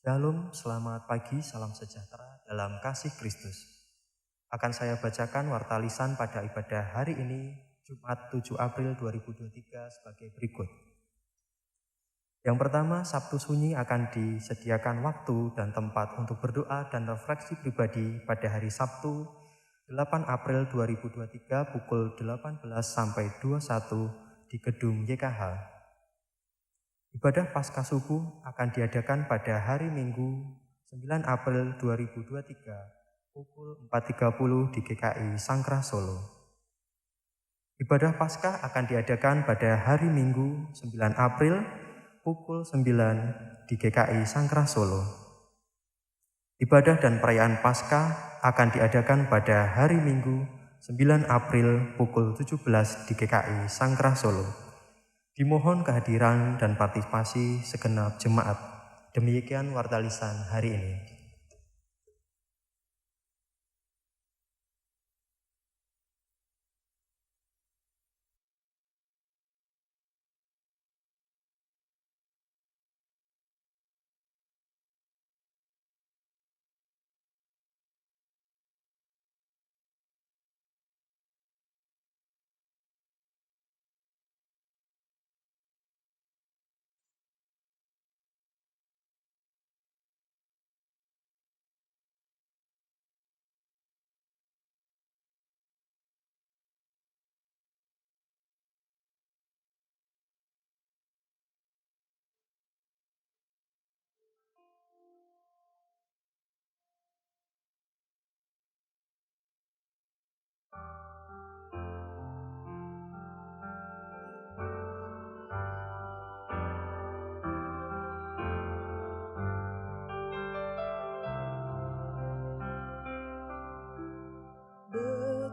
Shalom, selamat pagi, salam sejahtera dalam kasih Kristus. Akan saya bacakan warta lisan pada ibadah hari ini, Jumat 7 April 2023 sebagai berikut. Yang pertama, Sabtu Sunyi akan disediakan waktu dan tempat untuk berdoa dan refleksi pribadi pada hari Sabtu 8 April 2023 pukul 18 sampai 21 di gedung YKH. Ibadah Paskah Subuh akan diadakan pada hari Minggu 9 April 2023 pukul 4.30 di GKI Sangkrah Solo. Ibadah Paskah akan diadakan pada hari Minggu 9 April pukul 9 di GKI Sangkrah Solo. Ibadah dan perayaan Paskah akan diadakan pada hari Minggu 9 April pukul 17 di GKI Sangkrah Solo. Dimohon kehadiran dan partisipasi segenap jemaat. Demikian warta lisan hari ini.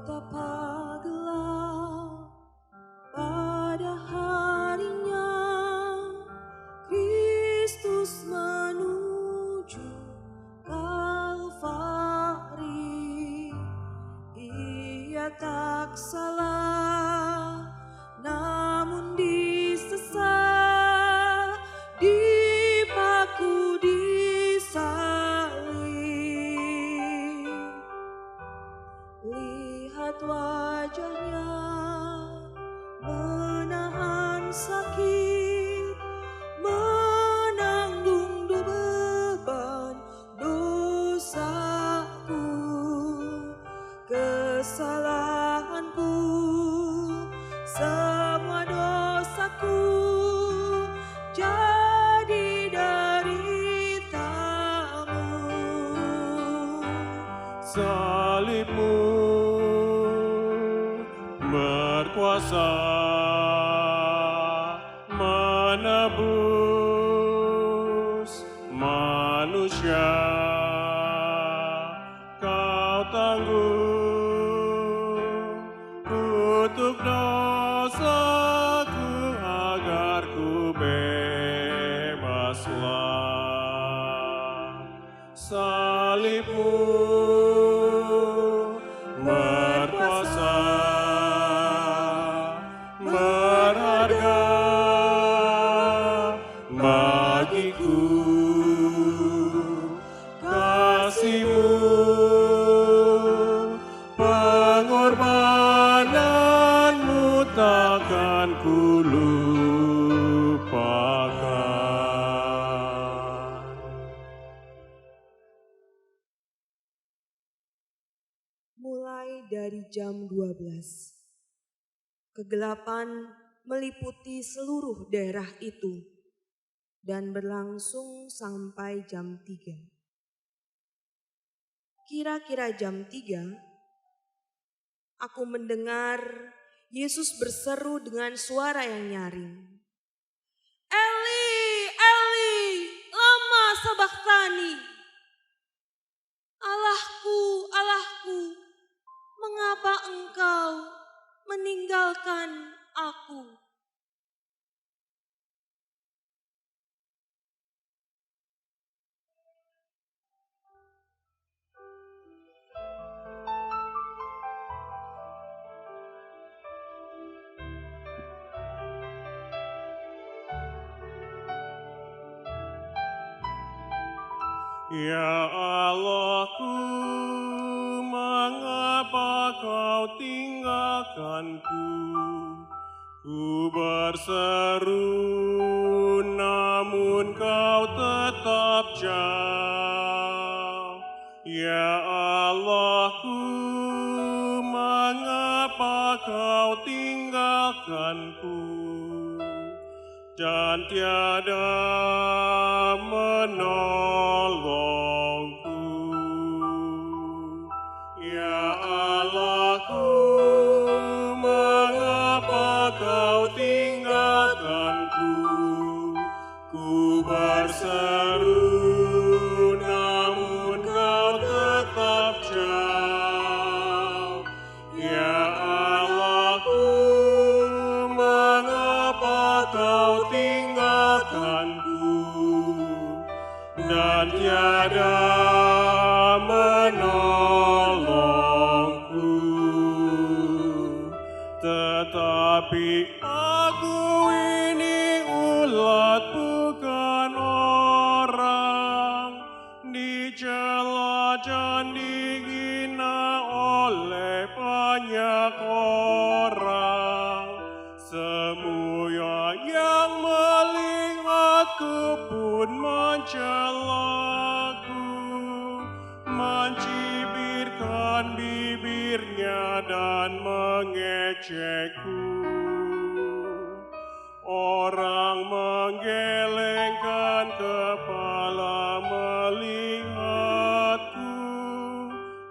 Betapa gelap pada harinya Kristus menuju Kalvari. Ia tak salah, namun disesal, dipaku di salib. Lihat wajahnya menahan sakit, menanggung beban dosaku, kesalahanku, semua dosaku jadi deritamu. Salibmu berkuasa menebus manusia. Kau tanggung kutuk dosaku agar ku bebaslah. Salibmu berkuasa, berharga bagiku. Kasih-Mu, pengorbanan-Mu takkan ku lupakan. Mulai dari jam 12, kegelapan meliputi seluruh daerah itu dan berlangsung sampai jam 3. Kira-kira jam 3, aku mendengar Yesus berseru dengan suara yang nyaring. Eli, Eli, lama sabachthani. Allahku, Allahku, mengapa Engkau meninggalkan aku? Ya Allahku, mengapa kau tinggalkanku? Ku berseru, namun kau tetap jauh. Ya Allahku, mengapa kau tinggalkanku? Dan tiada menolongku. Ya Allahku, mengapa kau tinggalkanku? Ku berseru, namun kau tetap jauh. Ya Allahku, mengapa kau tinggalkanku? Dan tiada menolongku. Tetapi aku ini ulat bukan orang, dicela dan dihina oleh banyak orang. Semua yang melihatku pun mencelaku, mencibirkan bibirnya dan mengejekku. Orang menggelengkan kepala melihatku,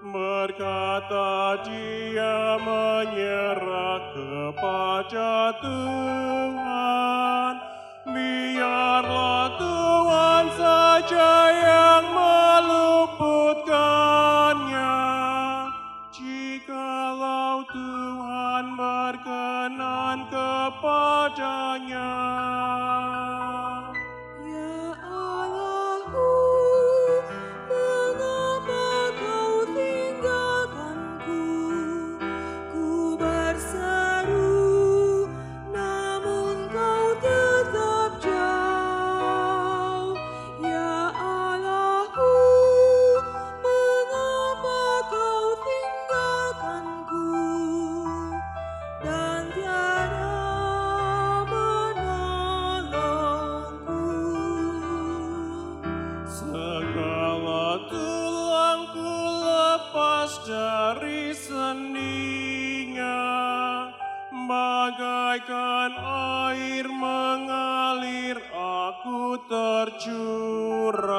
berkata dia menyerah kepada Tuhan. Biarlah Tuhan saja yang meluputkannya, jikalau Tuhan berkenan kepadanya. Ya Allahku, mengapa kau tinggalkanku? Ku berseru, namun kau tetap jauh. Ya Allahku, mengapa kau tinggalkanku? Dan tiada menolongku. Segala tulangku lepas dari sendinya, bagaikan air mengalir aku tercurah.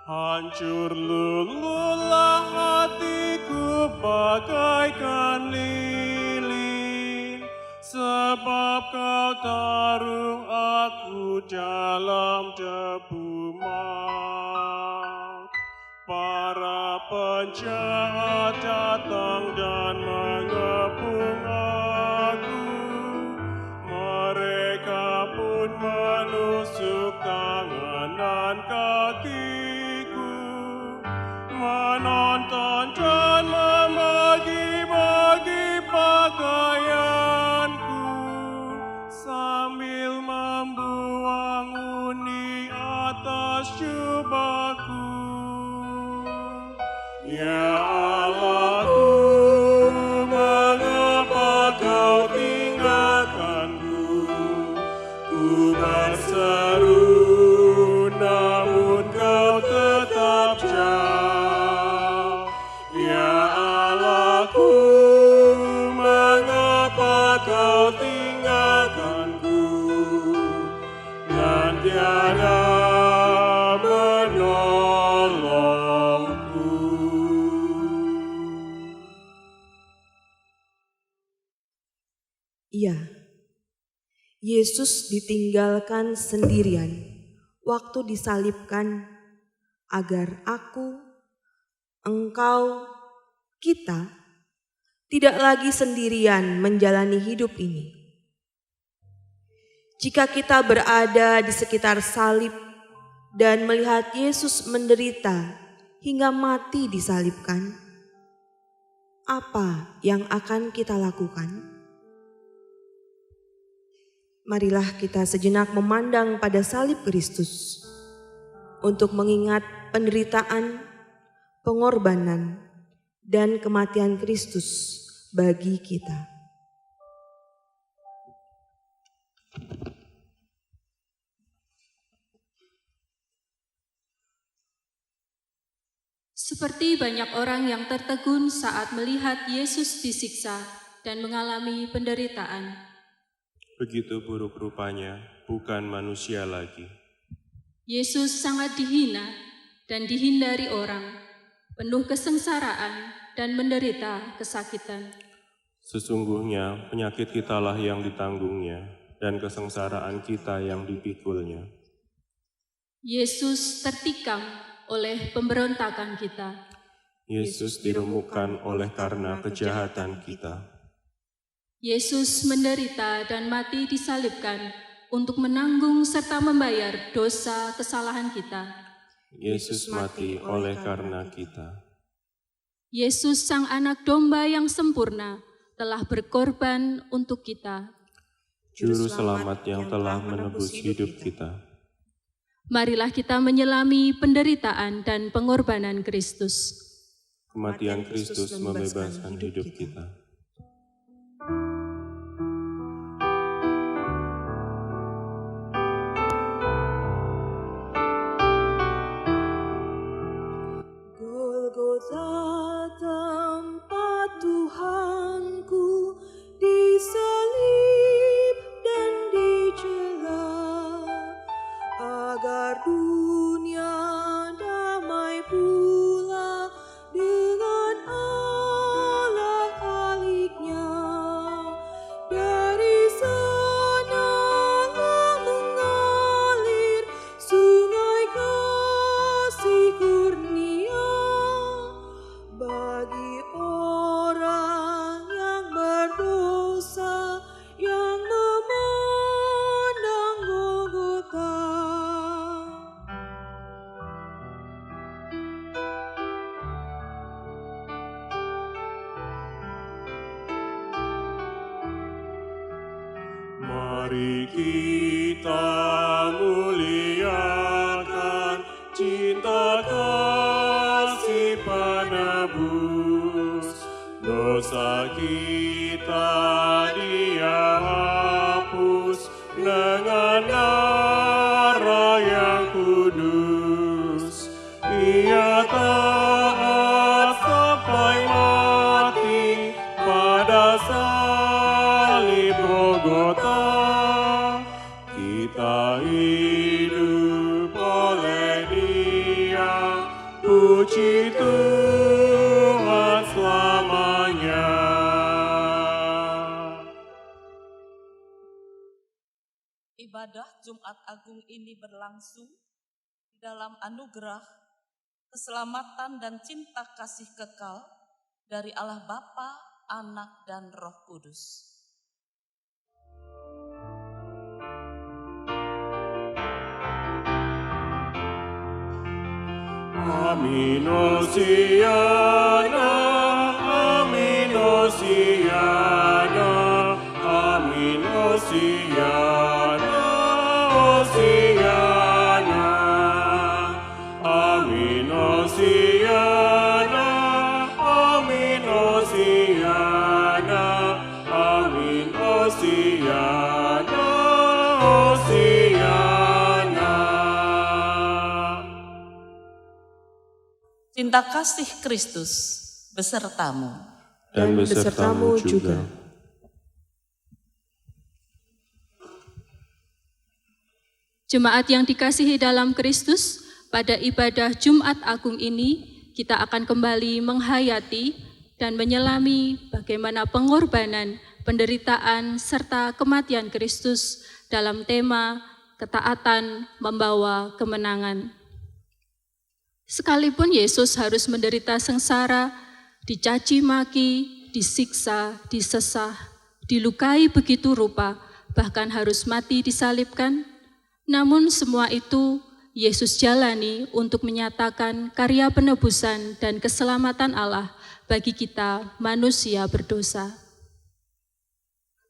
Hancur luluhlah hatiku bagaikan lilin, sebab kau taruh aku dalam debu maut. Para penjahat datang dan mengepung aku, mereka pun menusuk tangan dan kakiku, menonton dan membagi-bagi pakaianku, sambil membuang uni atas jubahku. Ya Allahku, mengapa kau tinggalkanku? Ku berseru, namun kau tetap jauh. Ya Allahku, mengapa kau tinggalkanku? Dan tiada menolongku. Iya, Yesus ditinggalkan sendirian waktu disalibkan agar aku, engkau, kita tidak lagi sendirian menjalani hidup ini. Jika kita berada di sekitar salib dan melihat Yesus menderita hingga mati disalibkan, apa yang akan kita lakukan? Marilah kita sejenak memandang pada salib Kristus untuk mengingat penderitaan, pengorbanan, dan kematian Kristus bagi kita. Seperti banyak orang yang tertegun saat melihat Yesus disiksa dan mengalami penderitaan. Begitu buruk rupanya, bukan manusia lagi. Yesus sangat dihina dan dihindari orang, penuh kesengsaraan dan menderita kesakitan. Sesungguhnya penyakit kitalah yang ditanggungnya, dan kesengsaraan kita yang dipikulnya. Yesus tertikam oleh pemberontakan kita. Yesus diremukkan oleh karena kejahatan kita. Yesus menderita dan mati disalibkan untuk menanggung serta membayar dosa kesalahan kita. Yesus mati oleh karena kita. Yesus sang anak domba yang sempurna telah berkorban untuk kita. Juru selamat yang telah menebus hidup kita. Marilah kita menyelami penderitaan dan pengorbanan Kristus. Kematian Kristus membebaskan hidup kita. Golgota tempat Tuhanku disalib dan dicela, agar dunia damai pula dengan Allah Khaliknya. Dari sanalah mengalir sungai kasih kurnia bagi orang yang berdosa yang memandang Golgota. Mari kita muliakan cinta kasih penebus. Dosa kita Dia hapus dengan darah yang kudus. Ia taat sampai mati pada salib Golgota. Kita hidup oleh Dia, puji Tuhan selamanya. Ibadah Jumat Agung ini berlangsung di dalam anugerah, keselamatan dan cinta kasih kekal dari Allah Bapa, Anak, dan Roh Kudus. Amin Hosiana, Amin Hosiana, Amin Hosiana, Hosiana, Amin Hosiana, Amin Hosiana, Amin Hosiana, Hosiana. Cinta kasih Kristus besertamu. Dan besertamu juga. Jemaat yang dikasihi dalam Kristus, pada ibadah Jumat Agung ini kita akan kembali menghayati dan menyelami bagaimana pengorbanan, penderitaan, serta kematian Kristus dalam tema ketaatan membawa kemenangan. Sekalipun Yesus harus menderita sengsara, dicaci maki, disiksa, disesah, dilukai begitu rupa, bahkan harus mati disalibkan, namun semua itu Yesus jalani untuk menyatakan karya penebusan dan keselamatan Allah bagi kita manusia berdosa.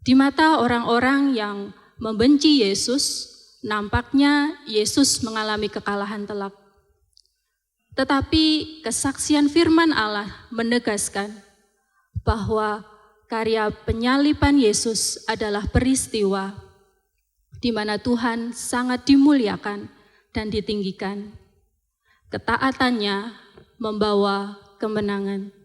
Di mata orang-orang yang membenci Yesus, nampaknya Yesus mengalami kekalahan telak. Tetapi kesaksian firman Allah menegaskan bahwa karya penyaliban Yesus adalah peristiwa di mana Tuhan sangat dimuliakan dan ditinggikan. Ketaatannya membawa kemenangan.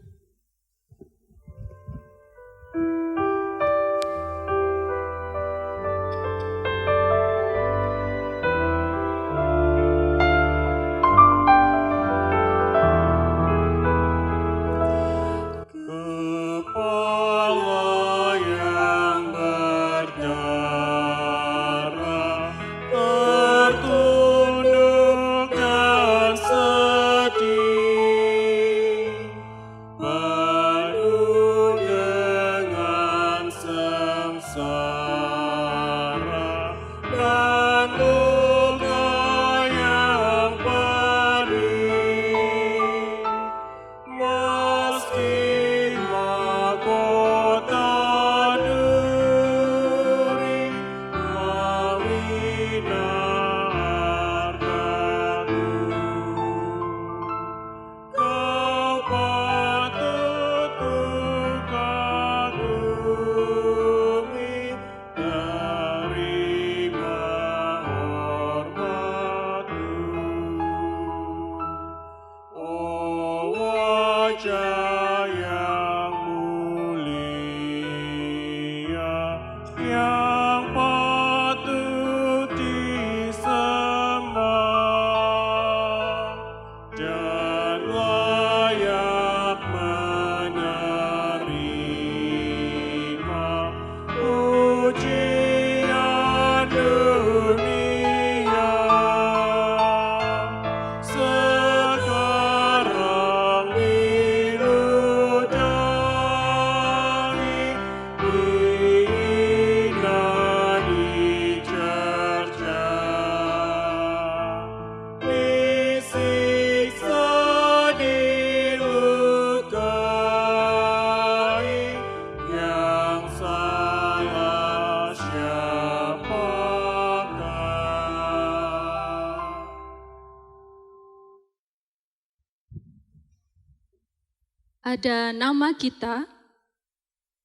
Ada nama kita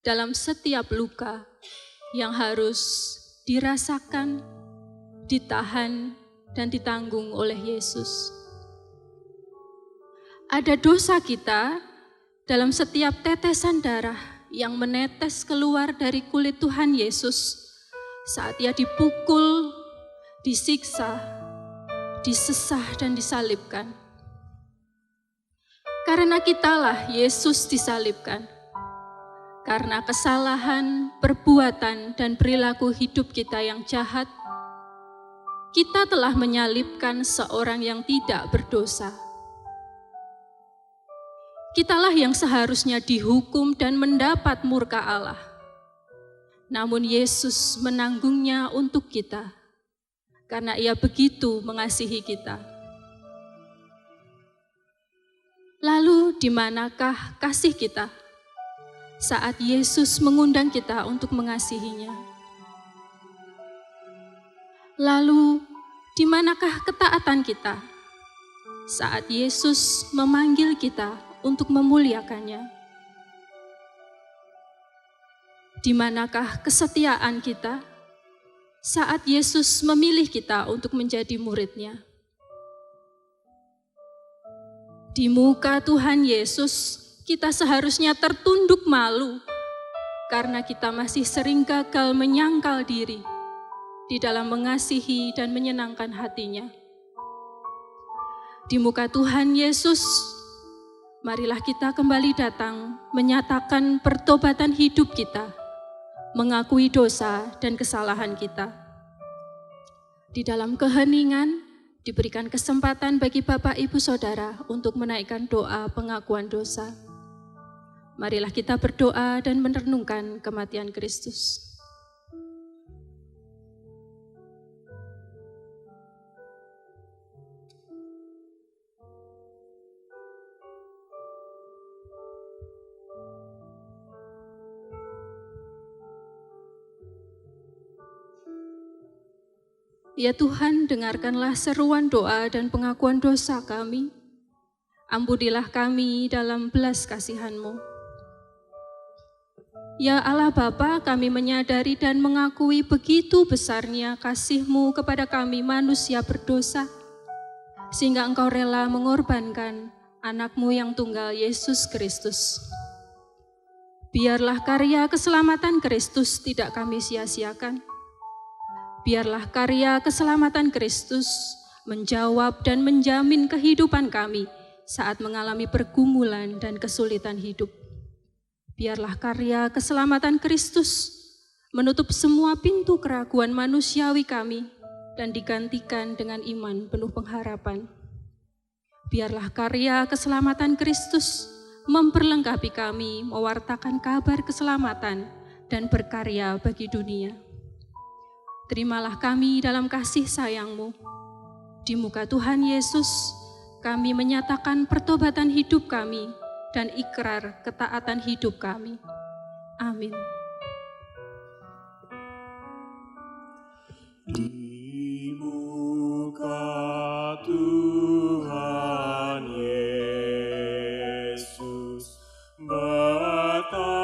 dalam setiap luka yang harus dirasakan, ditahan, dan ditanggung oleh Yesus. Ada dosa kita dalam setiap tetesan darah yang menetes keluar dari kulit Tuhan Yesus saat Ia dipukul, disiksa, disesah, dan disalibkan. Karena kitalah Yesus disalibkan. Karena kesalahan, perbuatan, dan perilaku hidup kita yang jahat, kita telah menyalibkan seorang yang tidak berdosa. Kitalah yang seharusnya dihukum dan mendapat murka Allah. Namun Yesus menanggungnya untuk kita, karena Ia begitu mengasihi kita. Lalu di manakah kasih kita saat Yesus mengundang kita untuk mengasihinya? Lalu di manakah ketaatan kita saat Yesus memanggil kita untuk memuliakannya? Di manakah kesetiaan kita saat Yesus memilih kita untuk menjadi murid-Nya? Di muka Tuhan Yesus, kita seharusnya tertunduk malu karena kita masih sering gagal menyangkal diri di dalam mengasihi dan menyenangkan hati-Nya. Di muka Tuhan Yesus, marilah kita kembali datang menyatakan pertobatan hidup kita, mengakui dosa dan kesalahan kita. Di dalam keheningan, diberikan kesempatan bagi Bapak, Ibu, Saudara untuk menaikkan doa pengakuan dosa. Marilah kita berdoa dan merenungkan kematian Kristus. Ya Tuhan, dengarkanlah seruan doa dan pengakuan dosa kami. Ampunilah kami dalam belas kasihan-Mu. Ya Allah Bapa, kami menyadari dan mengakui begitu besarnya kasih-Mu kepada kami manusia berdosa, sehingga Engkau rela mengorbankan anak-Mu yang tunggal, Yesus Kristus. Biarlah karya keselamatan Kristus tidak kami sia-siakan. Biarlah karya keselamatan Kristus menjawab dan menjamin kehidupan kami saat mengalami pergumulan dan kesulitan hidup. Biarlah karya keselamatan Kristus menutup semua pintu keraguan manusiawi kami dan digantikan dengan iman penuh pengharapan. Biarlah karya keselamatan Kristus memperlengkapi kami mewartakan kabar keselamatan dan berkarya bagi dunia. Terimalah kami dalam kasih sayang-Mu. Di muka Tuhan Yesus, kami menyatakan pertobatan hidup kami dan ikrar ketaatan hidup kami. Amin. Di muka Tuhan Yesus, betapa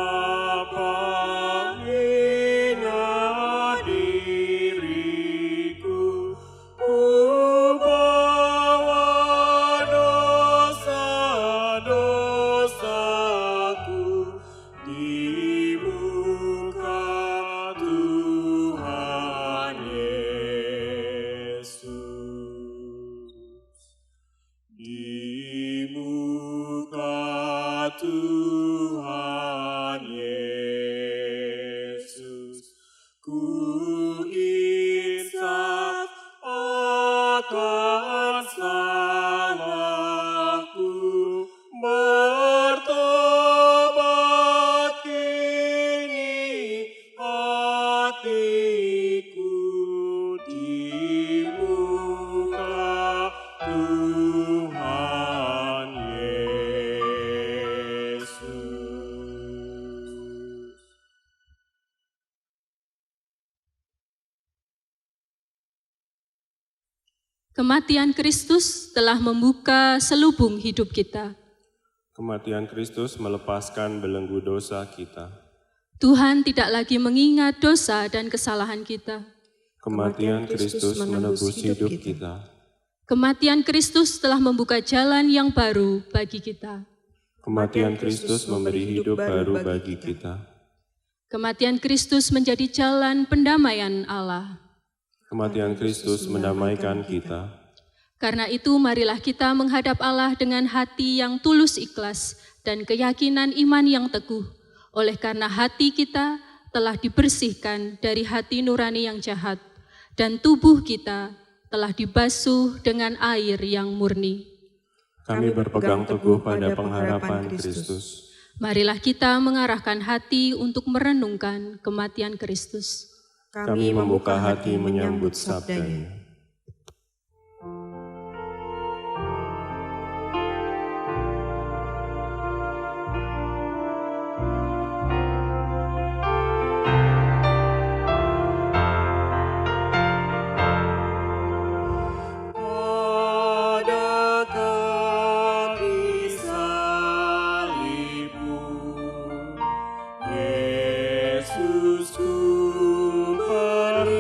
hina diriku, ku bawa dosa-dosaku di muka Tuhan Yesus. Di muka Tuhan Yesus, ku insaf akan salahku, bertobat kini hatiku di muka Tuhan Yesus. Kematian Kristus telah membuka selubung hidup kita. Kematian Kristus melepaskan belenggu dosa kita. Tuhan tidak lagi mengingat dosa dan kesalahan kita. Kematian Kristus menebus hidup kita. Kematian Kristus telah membuka jalan yang baru bagi kita. Kematian Kristus memberi hidup baru bagi kita. Kematian Kristus menjadi jalan pendamaian Allah. Kematian Kristus mendamaikan kita. Karena itu, marilah kita menghadap Allah dengan hati yang tulus ikhlas dan keyakinan iman yang teguh. Oleh karena hati kita telah dibersihkan dari hati nurani yang jahat, dan tubuh kita telah dibasuh dengan air yang murni. Kami berpegang teguh pada pengharapan Kristus. Marilah kita mengarahkan hati untuk merenungkan kematian Kristus. Kami membuka hati menyambut sabdanya. Yesusku berlindung.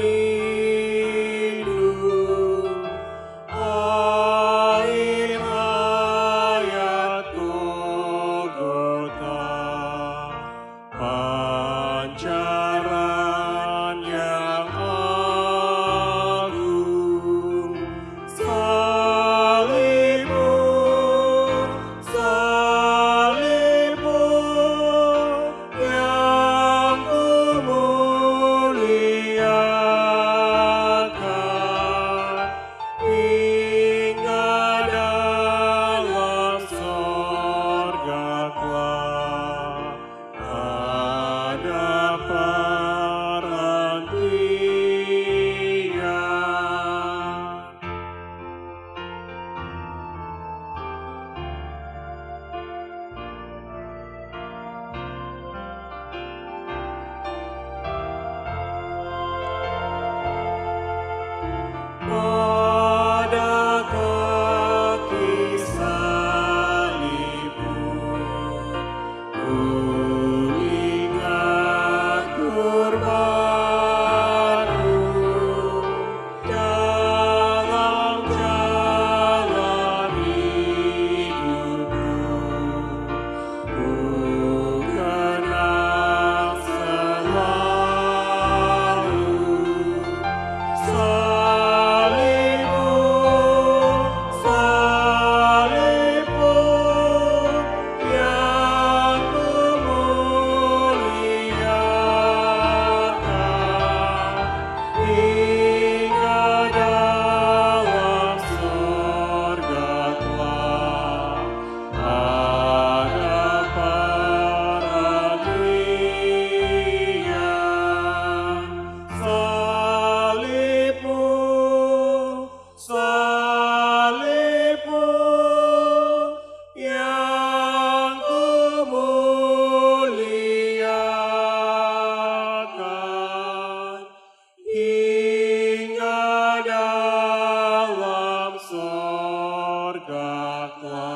terdakwa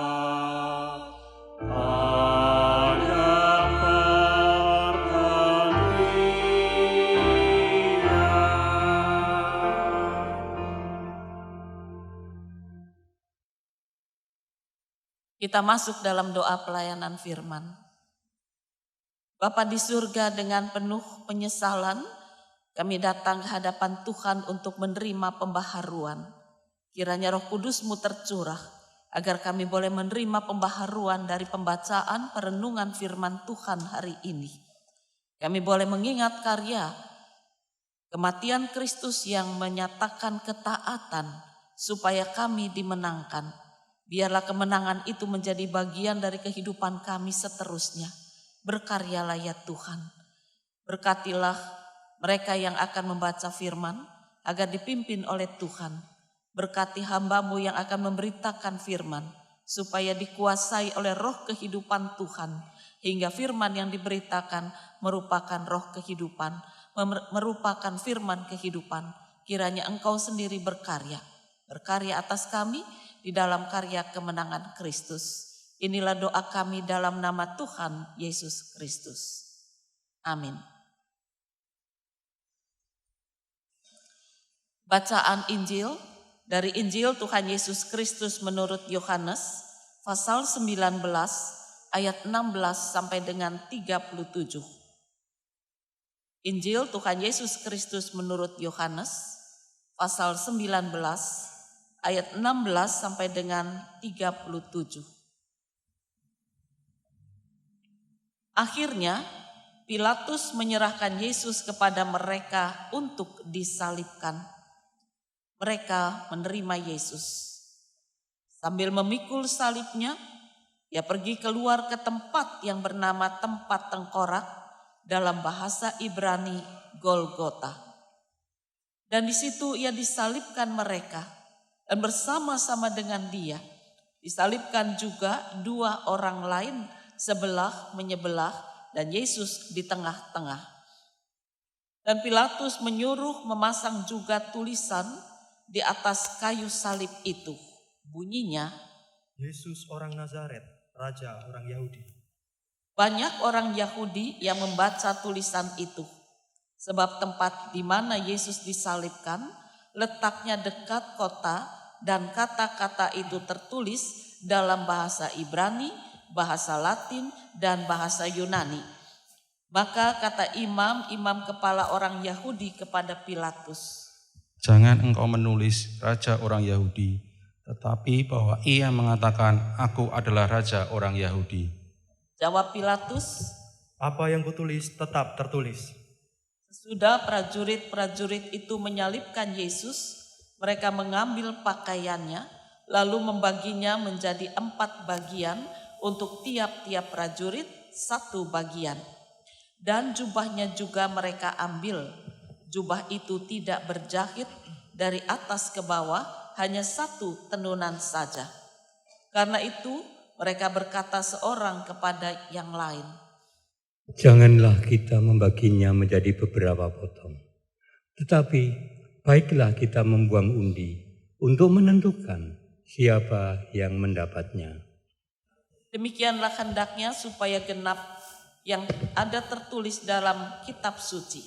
pada Kita masuk dalam doa pelayanan firman. Bapa di surga, dengan penuh penyesalan, kami datang ke hadapan Tuhan untuk menerima pembaharuan. Kiranya Roh Kudus-Mu tercurah, agar kami boleh menerima pembaharuan dari pembacaan perenungan firman Tuhan hari ini. Kami boleh mengingat karya kematian Kristus yang menyatakan ketaatan, supaya kami dimenangkan. Biarlah kemenangan itu menjadi bagian dari kehidupan kami seterusnya. Berkaryalah ya Tuhan. Berkatilah mereka yang akan membaca firman, agar dipimpin oleh Tuhan. Berkati hamba-Mu yang akan memberitakan firman, supaya dikuasai oleh roh kehidupan Tuhan, hingga firman yang diberitakan merupakan roh kehidupan, merupakan firman kehidupan. Kiranya Engkau sendiri berkarya atas kami, di dalam karya kemenangan Kristus. Inilah doa kami dalam nama Tuhan Yesus Kristus. Amin. Bacaan Injil dari Injil Tuhan Yesus Kristus menurut Yohanes pasal 19 ayat 16 sampai dengan 37. Injil Tuhan Yesus Kristus menurut Yohanes pasal 19 ayat 16 sampai dengan 37. Akhirnya Pilatus menyerahkan Yesus kepada mereka untuk disalibkan. Mereka menerima Yesus. Sambil memikul salibnya, ia pergi keluar ke tempat yang bernama tempat tengkorak, dalam bahasa Ibrani Golgota. Dan di situ ia disalibkan mereka. Dan bersama-sama dengan dia disalibkan juga dua orang lain sebelah menyebelah dan Yesus di tengah-tengah. Dan Pilatus menyuruh memasang juga tulisan di atas kayu salib itu. Bunyinya, Yesus orang Nazaret, Raja orang Yahudi. Banyak orang Yahudi yang membaca tulisan itu, sebab tempat di mana Yesus disalibkan letaknya dekat kota, dan kata-kata itu tertulis dalam bahasa Ibrani, bahasa Latin, dan bahasa Yunani. Maka kata imam kepala orang Yahudi kepada Pilatus, "Jangan engkau menulis Raja orang Yahudi, tetapi bahwa ia mengatakan, aku adalah Raja orang Yahudi." Jawab Pilatus, "Apa yang kutulis tetap tertulis." Sesudah prajurit-prajurit itu menyalibkan Yesus, mereka mengambil pakaiannya, lalu membaginya menjadi 4 bagian, untuk tiap-tiap prajurit 1 bagian. Dan jubahnya juga mereka ambil. Jubah itu tidak berjahit, dari atas ke bawah hanya 1 tenunan saja. Karena itu mereka berkata seorang kepada yang lain, "Janganlah kita membaginya menjadi beberapa potong. Tetapi baiklah kita membuang undi untuk menentukan siapa yang mendapatnya." Demikianlah hendaknya supaya genap yang ada tertulis dalam kitab suci.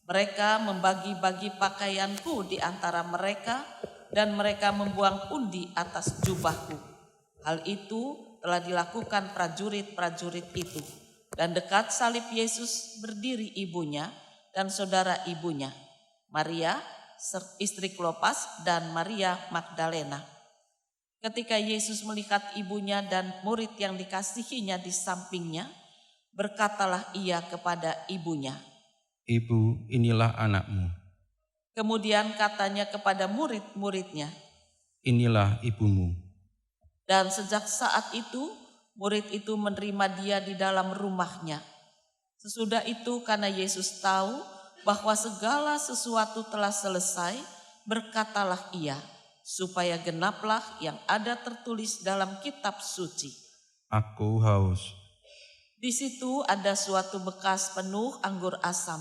Mereka membagi-bagi pakaianku di antara mereka, dan mereka membuang undi atas jubahku. Hal itu telah dilakukan prajurit-prajurit itu. Dan dekat salib Yesus berdiri ibunya dan saudara ibunya, Maria, istri Klopas, dan Maria Magdalena. Ketika Yesus melihat ibunya dan murid yang dikasihinya di sampingnya, berkatalah ia kepada ibunya, "Ibu, inilah anakmu." Kemudian katanya kepada murid-muridnya, "Inilah ibumu." Dan sejak saat itu, murid itu menerima dia di dalam rumahnya. Sesudah itu, karena Yesus tahu bahwa segala sesuatu telah selesai, berkatalah ia, supaya genaplah yang ada tertulis dalam kitab suci, "Aku haus." Di situ ada suatu bekas penuh anggur asam.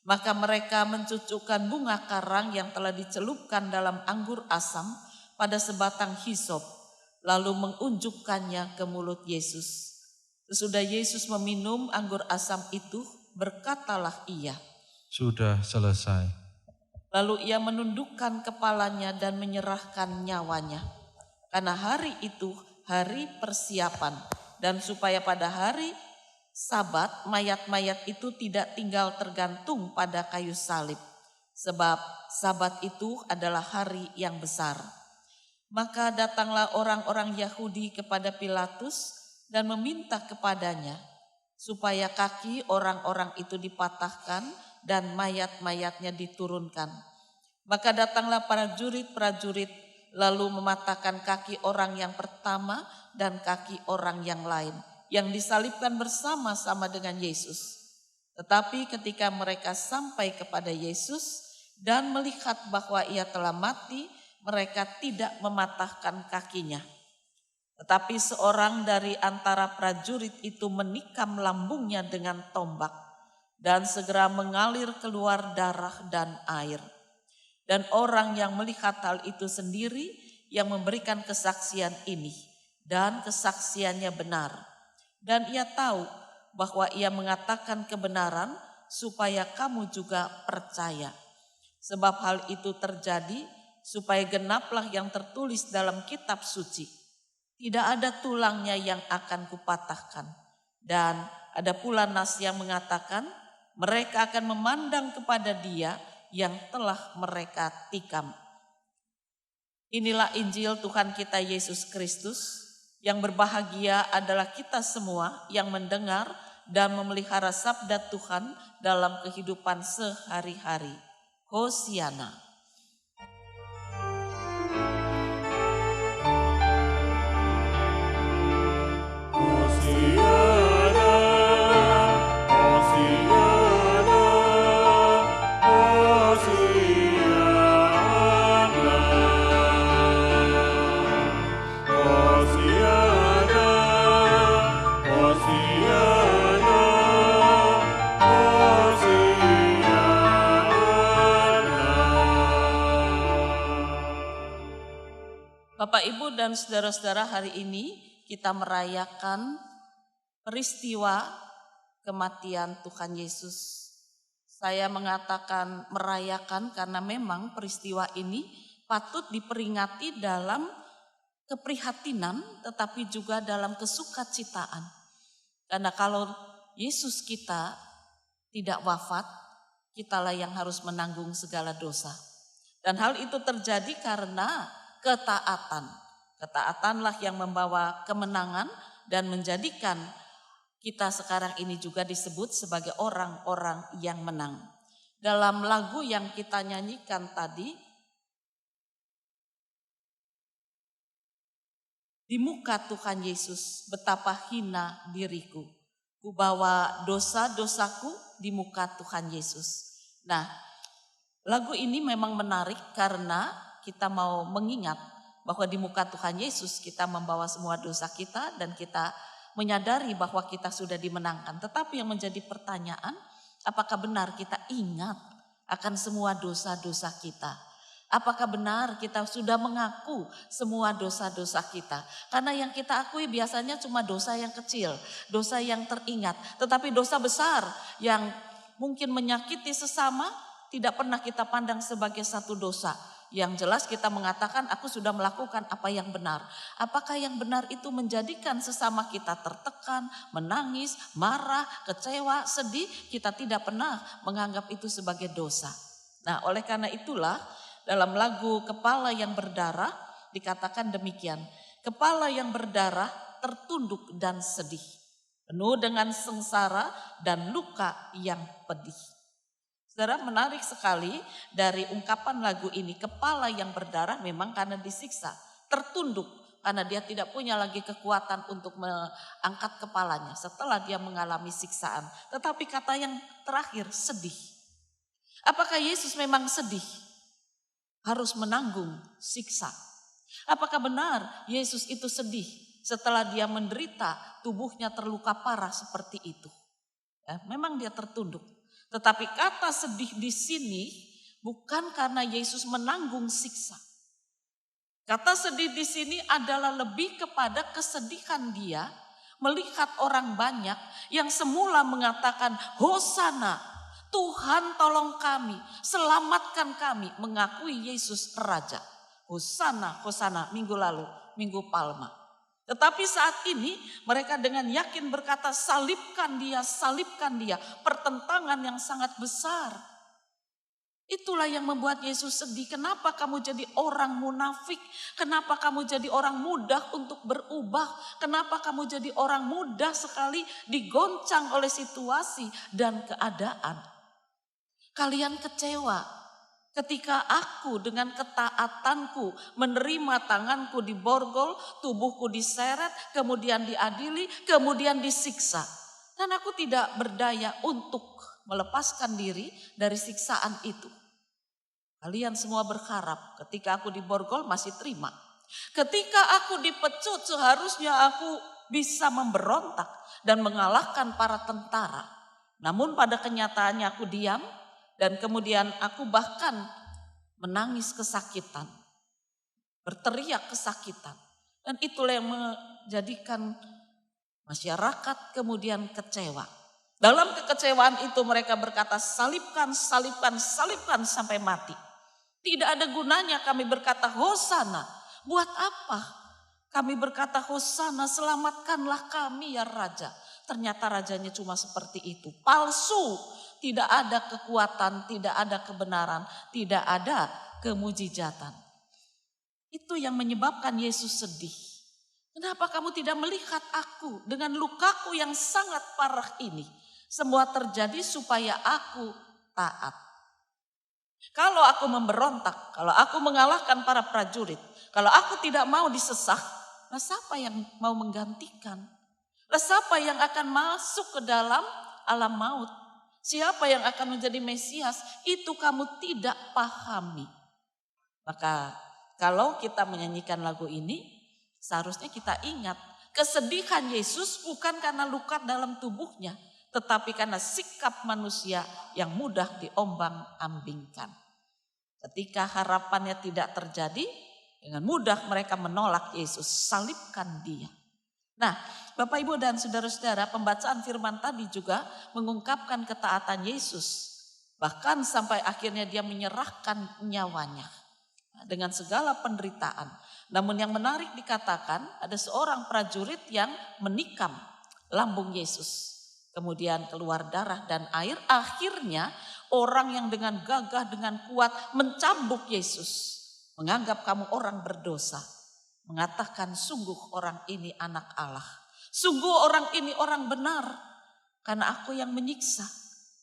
Maka mereka mencucukkan bunga karang yang telah dicelupkan dalam anggur asam pada sebatang hisop, lalu mengunjukkannya ke mulut Yesus. Sesudah Yesus meminum anggur asam itu, berkatalah ia, "Sudah selesai." Lalu ia menundukkan kepalanya dan menyerahkan nyawanya. Karena hari itu hari persiapan, dan supaya pada hari Sabat mayat-mayat itu tidak tinggal tergantung pada kayu salib, sebab Sabat itu adalah hari yang besar. Maka datanglah orang-orang Yahudi kepada Pilatus dan meminta kepadanya supaya kaki orang-orang itu dipatahkan dan mayat-mayatnya diturunkan. Maka datanglah para prajurit lalu mematahkan kaki orang yang pertama dan kaki orang yang lain, yang disalibkan bersama-sama dengan Yesus. Tetapi ketika mereka sampai kepada Yesus dan melihat bahwa ia telah mati, mereka tidak mematahkan kakinya. Tetapi seorang dari antara prajurit itu menikam lambungnya dengan tombak, dan segera mengalir keluar darah dan air. Dan orang yang melihat hal itu sendiri yang memberikan kesaksian ini, dan kesaksiannya benar. Dan ia tahu bahwa ia mengatakan kebenaran supaya kamu juga percaya. Sebab hal itu terjadi supaya genaplah yang tertulis dalam kitab suci. Tidak ada tulangnya yang akan kupatahkan. Dan ada pula nas yang mengatakan mereka akan memandang kepada dia yang telah mereka tikam. Inilah Injil Tuhan kita Yesus Kristus. Yang berbahagia adalah kita semua yang mendengar dan memelihara sabda Tuhan dalam kehidupan sehari-hari. Hosiana. Bapak, Ibu, dan saudara-saudara, hari ini kita merayakan peristiwa kematian Tuhan Yesus. Saya mengatakan merayakan karena memang peristiwa ini patut diperingati dalam keprihatinan tetapi juga dalam kesukacitaan. Karena kalau Yesus kita tidak wafat, kitalah yang harus menanggung segala dosa. Dan hal itu terjadi karena ketaatan. Ketaatanlah yang membawa kemenangan dan menjadikan kita sekarang ini juga disebut sebagai orang-orang yang menang. Dalam lagu yang kita nyanyikan tadi, di muka Tuhan Yesus betapa hina diriku. Ku bawa dosa-dosaku di muka Tuhan Yesus. Nah, lagu ini memang menarik karena kita mau mengingat bahwa di muka Tuhan Yesus kita membawa semua dosa kita dan kita menyadari bahwa kita sudah dimenangkan. Tetapi yang menjadi pertanyaan, apakah benar kita ingat akan semua dosa-dosa kita? Apakah benar kita sudah mengaku semua dosa-dosa kita? Karena yang kita akui biasanya cuma dosa yang kecil, dosa yang teringat. Tetapi dosa besar yang mungkin menyakiti sesama tidak pernah kita pandang sebagai satu dosa. Yang jelas kita mengatakan aku sudah melakukan apa yang benar. Apakah yang benar itu menjadikan sesama kita tertekan, menangis, marah, kecewa, sedih? Kita tidak pernah menganggap itu sebagai dosa. Nah, oleh karena itulah dalam lagu Kepala yang Berdarah dikatakan demikian. Kepala yang berdarah tertunduk dan sedih, penuh dengan sengsara dan luka yang pedih. Saudara, menarik sekali dari ungkapan lagu ini, kepala yang berdarah memang karena disiksa, tertunduk karena dia tidak punya lagi kekuatan untuk mengangkat kepalanya setelah dia mengalami siksaan. Tetapi kata yang terakhir, sedih. Apakah Yesus memang sedih? Harus menanggung siksa. Apakah benar Yesus itu sedih setelah dia menderita, tubuhnya terluka parah seperti itu? Ya, memang dia tertunduk. Tetapi kata sedih di sini bukan karena Yesus menanggung siksa. Kata sedih di sini adalah lebih kepada kesedihan dia melihat orang banyak yang semula mengatakan Hosana, Tuhan tolong kami, selamatkan kami, mengakui Yesus Raja. Hosana, Hosana, minggu lalu, Minggu Palma. Tetapi saat ini mereka dengan yakin berkata salibkan dia, salibkan dia. Pertentangan yang sangat besar. Itulah yang membuat Yesus sedih. Kenapa kamu jadi orang munafik? Kenapa kamu jadi orang mudah untuk berubah? Kenapa kamu jadi orang mudah sekali digoncang oleh situasi dan keadaan? Kalian kecewa ketika aku dengan ketaatanku menerima tanganku diborgol, tubuhku diseret, kemudian diadili, kemudian disiksa. Dan aku tidak berdaya untuk melepaskan diri dari siksaan itu. Kalian semua berharap ketika aku diborgol masih terima. Ketika aku dipecut seharusnya aku bisa memberontak dan mengalahkan para tentara. Namun pada kenyataannya aku diam dan kemudian aku bahkan menangis kesakitan. Berteriak kesakitan. Dan itulah yang menjadikan masyarakat kemudian kecewa. Dalam kekecewaan itu mereka berkata salibkan, salibkan, salibkan sampai mati. Tidak ada gunanya kami berkata Hosana. Buat apa? Kami berkata Hosana, selamatkanlah kami ya Raja. Ternyata rajanya cuma seperti itu. Palsu. Tidak ada kekuatan, tidak ada kebenaran, tidak ada kemujizatan. Itu yang menyebabkan Yesus sedih. Kenapa kamu tidak melihat aku dengan lukaku yang sangat parah ini? Semua terjadi supaya aku taat. Kalau aku memberontak, kalau aku mengalahkan para prajurit, kalau aku tidak mau disesah, nah siapa yang mau menggantikan? Nah siapa yang akan masuk ke dalam alam maut? Siapa yang akan menjadi Mesias? Itu kamu tidak pahami. Maka kalau kita menyanyikan lagu ini, seharusnya kita ingat kesedihan Yesus bukan karena luka dalam tubuhnya, tetapi karena sikap manusia yang mudah diombang-ambingkan. Ketika harapannya tidak terjadi, dengan mudah mereka menolak Yesus, salibkan dia. Nah, Bapak Ibu dan saudara-saudara, pembacaan firman tadi juga mengungkapkan ketaatan Yesus. Bahkan sampai akhirnya dia menyerahkan nyawanya dengan segala penderitaan. Namun yang menarik dikatakan ada seorang prajurit yang menikam lambung Yesus. Kemudian keluar darah dan air. Akhirnya orang yang dengan gagah, dengan kuat mencambuk Yesus. Menganggap kamu orang berdosa. Mengatakan sungguh orang ini anak Allah. Sungguh orang ini orang benar. Karena aku yang menyiksa.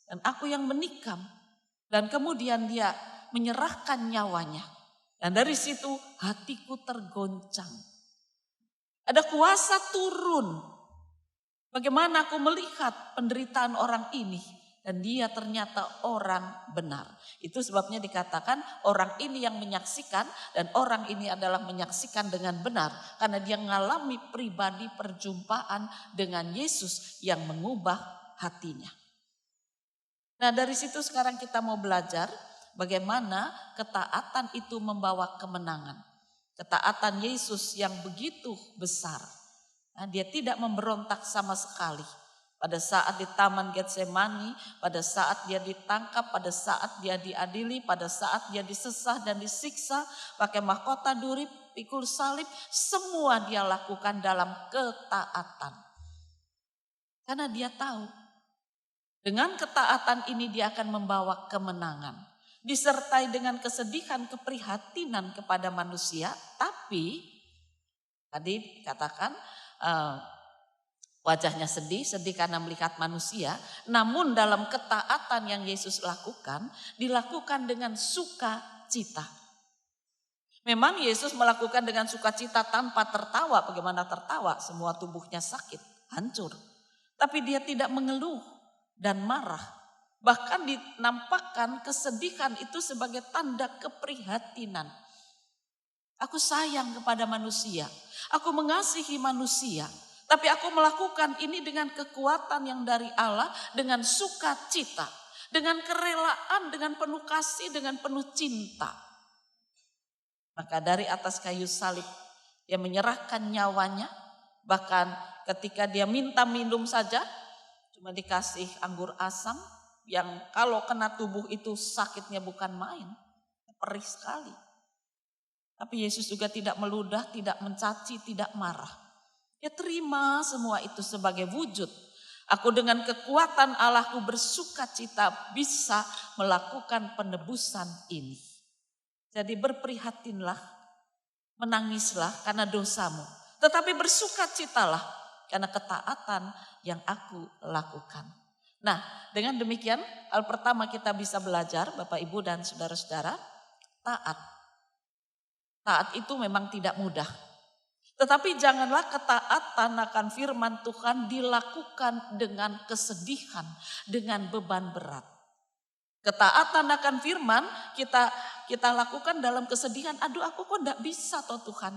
Dan aku yang menikam. Dan kemudian dia menyerahkan nyawanya. Dan dari situ hatiku tergoncang. Ada kuasa turun. Bagaimana aku melihat penderitaan orang ini. Dan dia ternyata orang benar. Itu sebabnya dikatakan orang ini yang menyaksikan. Dan orang ini adalah menyaksikan dengan benar. Karena dia mengalami pribadi perjumpaan dengan Yesus yang mengubah hatinya. Nah dari situ sekarang kita mau belajar bagaimana ketaatan itu membawa kemenangan. Ketaatan Yesus yang begitu besar. Nah, dia tidak memberontak sama sekali. Pada saat di Taman Getsemani, pada saat dia ditangkap, pada saat dia diadili, pada saat dia disesah dan disiksa, pakai mahkota duri, pikul salib, semua dia lakukan dalam ketaatan. Karena dia tahu, dengan ketaatan ini dia akan membawa kemenangan. Disertai dengan kesedihan, keprihatinan kepada manusia, tapi tadi katakan wajahnya sedih karena melihat manusia. Namun dalam ketaatan yang Yesus lakukan, dilakukan dengan sukacita. Memang Yesus melakukan dengan sukacita tanpa tertawa. Bagaimana tertawa? Semua tubuhnya sakit, hancur. Tapi dia tidak mengeluh dan marah. Bahkan dinampakkan kesedihan itu sebagai tanda keprihatinan. Aku sayang kepada manusia. Aku mengasihi manusia. Tapi aku melakukan ini dengan kekuatan yang dari Allah. Dengan sukacita. Dengan kerelaan, dengan penuh kasih, dengan penuh cinta. Maka dari atas kayu salib dia menyerahkan nyawanya. Bahkan ketika dia minta minum saja cuma dikasih anggur asam yang kalau kena tubuh itu sakitnya bukan main. Perih sekali. Tapi Yesus juga tidak meludah, tidak mencaci, tidak marah. Dia terima semua itu sebagai wujud. Aku dengan kekuatan Allahku bersukacita bisa melakukan penebusan ini. Jadi berprihatinlah, menangislah karena dosamu. Tetapi bersukacitalah karena ketaatan yang aku lakukan. Nah, dengan demikian hal pertama kita bisa belajar Bapak Ibu dan saudara-saudara, taat. Taat itu memang tidak mudah. Tetapi janganlah ketaatan akan firman Tuhan dilakukan dengan kesedihan, dengan beban berat. Ketaatan akan firman kita lakukan dalam kesedihan. Aduh aku kok enggak bisa toh Tuhan.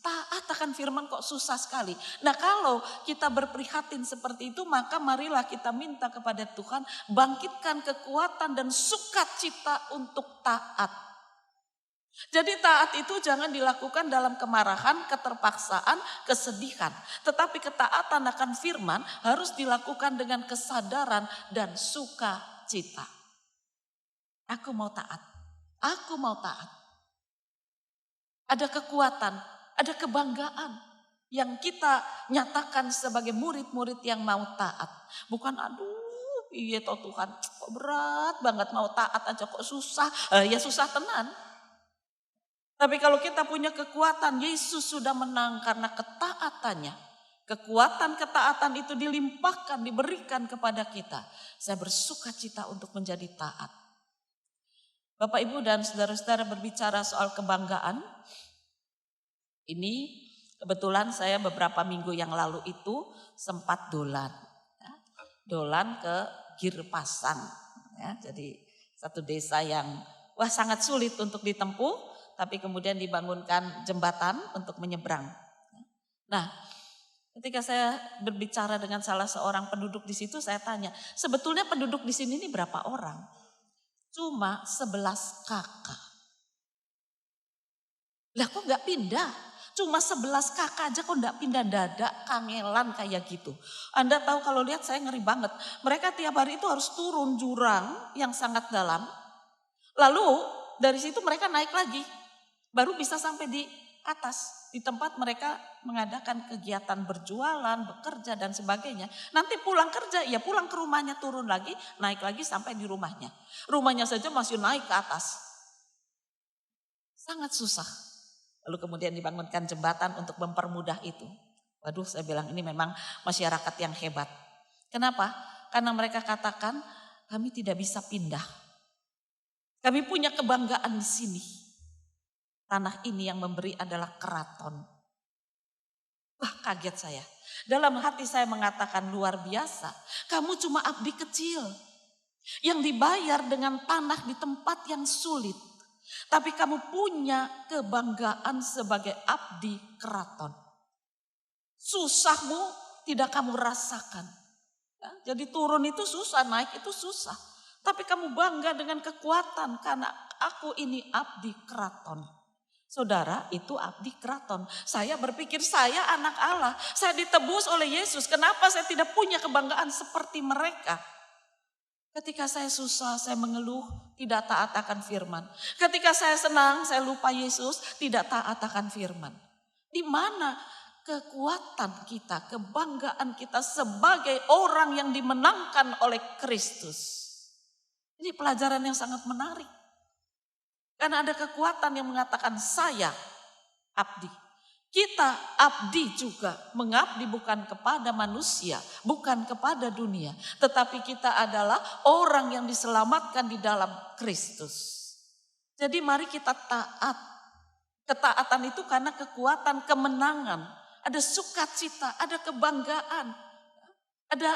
Taat akan firman kok susah sekali. Nah kalau kita berprihatin seperti itu maka marilah kita minta kepada Tuhan bangkitkan kekuatan dan sukacita untuk taat. Jadi taat itu jangan dilakukan dalam kemarahan, keterpaksaan, kesedihan. Tetapi ketaatan akan firman harus dilakukan dengan kesadaran dan sukacita. Aku mau taat. Aku mau taat. Ada kekuatan, ada kebanggaan yang kita nyatakan sebagai murid-murid yang mau taat. Bukan aduh iya toh Tuhan kok berat banget mau taat aja kok susah. Ya susah tenan. Tapi kalau kita punya kekuatan, Yesus sudah menang karena ketaatannya. Ketaatan itu dilimpahkan, diberikan kepada kita. Saya bersukacita untuk menjadi taat. Bapak Ibu dan saudara-saudara berbicara soal kebanggaan. Ini kebetulan saya beberapa minggu yang lalu itu sempat dolan. Dolan ke Girpasang. Jadi satu desa yang sangat sulit untuk ditempuh. Tapi kemudian dibangunkan jembatan untuk menyeberang. Nah, ketika saya berbicara dengan salah seorang penduduk di situ, saya tanya, sebetulnya penduduk di sini ini berapa orang? Cuma 11 kakak. Lah kok gak pindah? Cuma 11 kakak aja kok gak pindah dadak, kangelan kayak gitu. Anda tahu kalau lihat saya ngeri banget. Mereka tiap hari itu harus turun jurang yang sangat dalam. Lalu dari situ mereka naik lagi. Baru bisa sampai di atas, di tempat mereka mengadakan kegiatan berjualan, bekerja dan sebagainya. Nanti pulang kerja, ya pulang ke rumahnya turun lagi, naik lagi sampai di rumahnya. Rumahnya saja masih naik ke atas. Sangat susah. Lalu kemudian dibangunkan jembatan untuk mempermudah itu. Waduh saya bilang ini memang masyarakat yang hebat. Kenapa? Karena mereka katakan kami tidak bisa pindah. Kami punya kebanggaan di sini. Tanah ini yang memberi adalah keraton. Wah kaget saya. Dalam hati saya mengatakan luar biasa. Kamu cuma abdi kecil. Yang dibayar dengan tanah di tempat yang sulit. Tapi kamu punya kebanggaan sebagai abdi keraton. Susahmu tidak kamu rasakan. Jadi turun itu susah, naik itu susah. Tapi kamu bangga dengan kekuatan karena aku ini abdi keraton. Saudara itu abdi keraton. Saya berpikir saya anak Allah. Saya ditebus oleh Yesus. Kenapa saya tidak punya kebanggaan seperti mereka? Ketika saya susah, saya mengeluh, tidak taat akan firman. Ketika saya senang, saya lupa Yesus, tidak taat akan firman. Di mana kekuatan kita, kebanggaan kita sebagai orang yang dimenangkan oleh Kristus? Ini pelajaran yang sangat menarik. Karena ada kekuatan yang mengatakan saya abdi. Kita abdi juga mengabdi bukan kepada manusia, bukan kepada dunia. Tetapi kita adalah orang yang diselamatkan di dalam Kristus. Jadi mari kita taat. Ketaatan itu karena kekuatan kemenangan. Ada sukacita, ada kebanggaan. Ada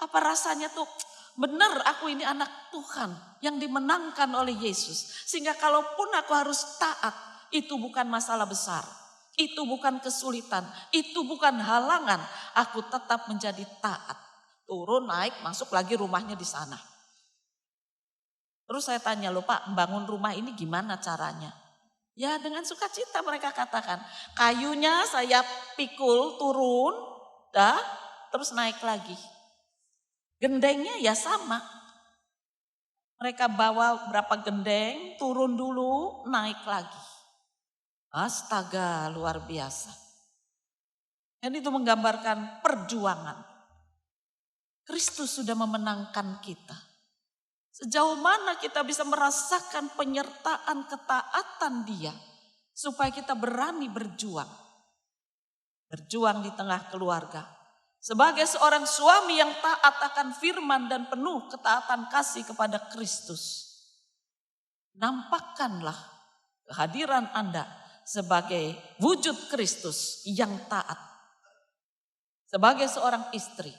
apa rasanya tuh. Benar aku ini anak Tuhan yang dimenangkan oleh Yesus. Sehingga kalaupun aku harus taat, itu bukan masalah besar. Itu bukan kesulitan, itu bukan halangan. Aku tetap menjadi taat. Turun, naik, masuk lagi rumahnya di sana. Terus saya tanya, loh Pak, bangun rumah ini gimana caranya? Ya dengan sukacita mereka katakan, kayunya saya pikul turun, terus naik lagi. Gendengnya ya sama. Mereka bawa berapa gendeng, turun dulu, naik lagi. Astaga, luar biasa. Dan itu menggambarkan perjuangan. Kristus sudah memenangkan kita. Sejauh mana kita bisa merasakan penyertaan ketaatan Dia supaya kita berani berjuang. Berjuang di tengah keluarga. Sebagai seorang suami yang taat akan firman dan penuh ketaatan kasih kepada Kristus. Nampakkanlah kehadiran Anda sebagai wujud Kristus yang taat. Sebagai seorang istri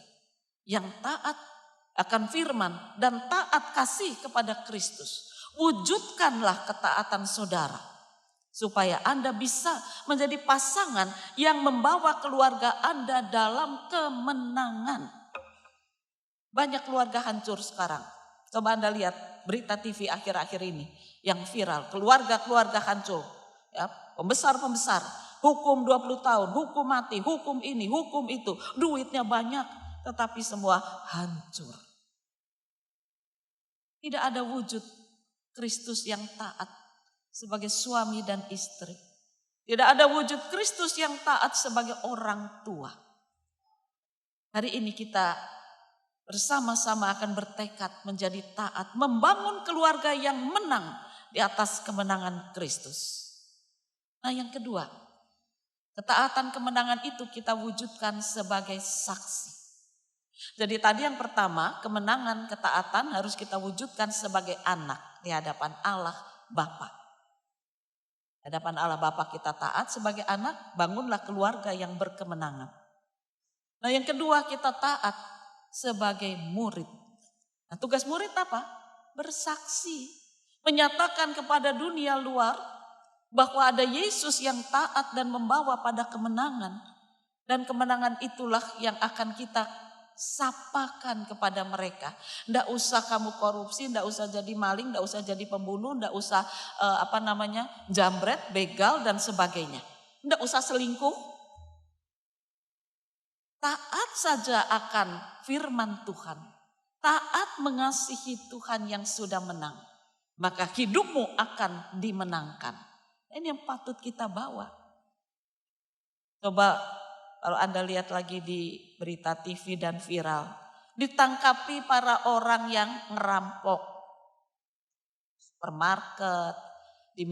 yang taat akan firman dan taat kasih kepada Kristus. Wujudkanlah ketaatan saudara. Supaya Anda bisa menjadi pasangan yang membawa keluarga Anda dalam kemenangan. Banyak keluarga hancur sekarang. Coba Anda lihat berita TV akhir-akhir ini yang viral. Keluarga-keluarga hancur. Ya, pembesar-pembesar. Hukum 20 tahun, hukum mati, hukum ini, hukum itu. Duitnya banyak, tetapi semua hancur. Tidak ada wujud Kristus yang taat sebagai suami dan istri. Tidak ada wujud Kristus yang taat sebagai orang tua. Hari ini kita bersama-sama akan bertekad menjadi taat, membangun keluarga yang menang di atas kemenangan Kristus. Nah, yang kedua, ketaatan kemenangan itu kita wujudkan sebagai saksi. Jadi tadi yang pertama, kemenangan ketaatan harus kita wujudkan sebagai anak di hadapan Allah Bapa. Di hadapan Allah Bapa kita taat sebagai anak, bangunlah keluarga yang berkemenangan. Nah, yang kedua kita taat sebagai murid. Nah, tugas murid apa? Bersaksi, menyatakan kepada dunia luar bahwa ada Yesus yang taat dan membawa pada kemenangan. Dan kemenangan itulah yang akan kita sapakan kepada mereka. Ndak usah kamu korupsi, ndak usah jadi maling, ndak usah jadi pembunuh, ndak usah jambret, begal dan sebagainya. Ndak usah selingkuh. Taat saja akan firman Tuhan. Taat mengasihi Tuhan yang sudah menang. Maka hidupmu akan dimenangkan. Ini yang patut kita bawa. Coba kalau Anda lihat lagi di berita TV dan viral. Ditangkapi para orang yang ngerampok. Supermarket, di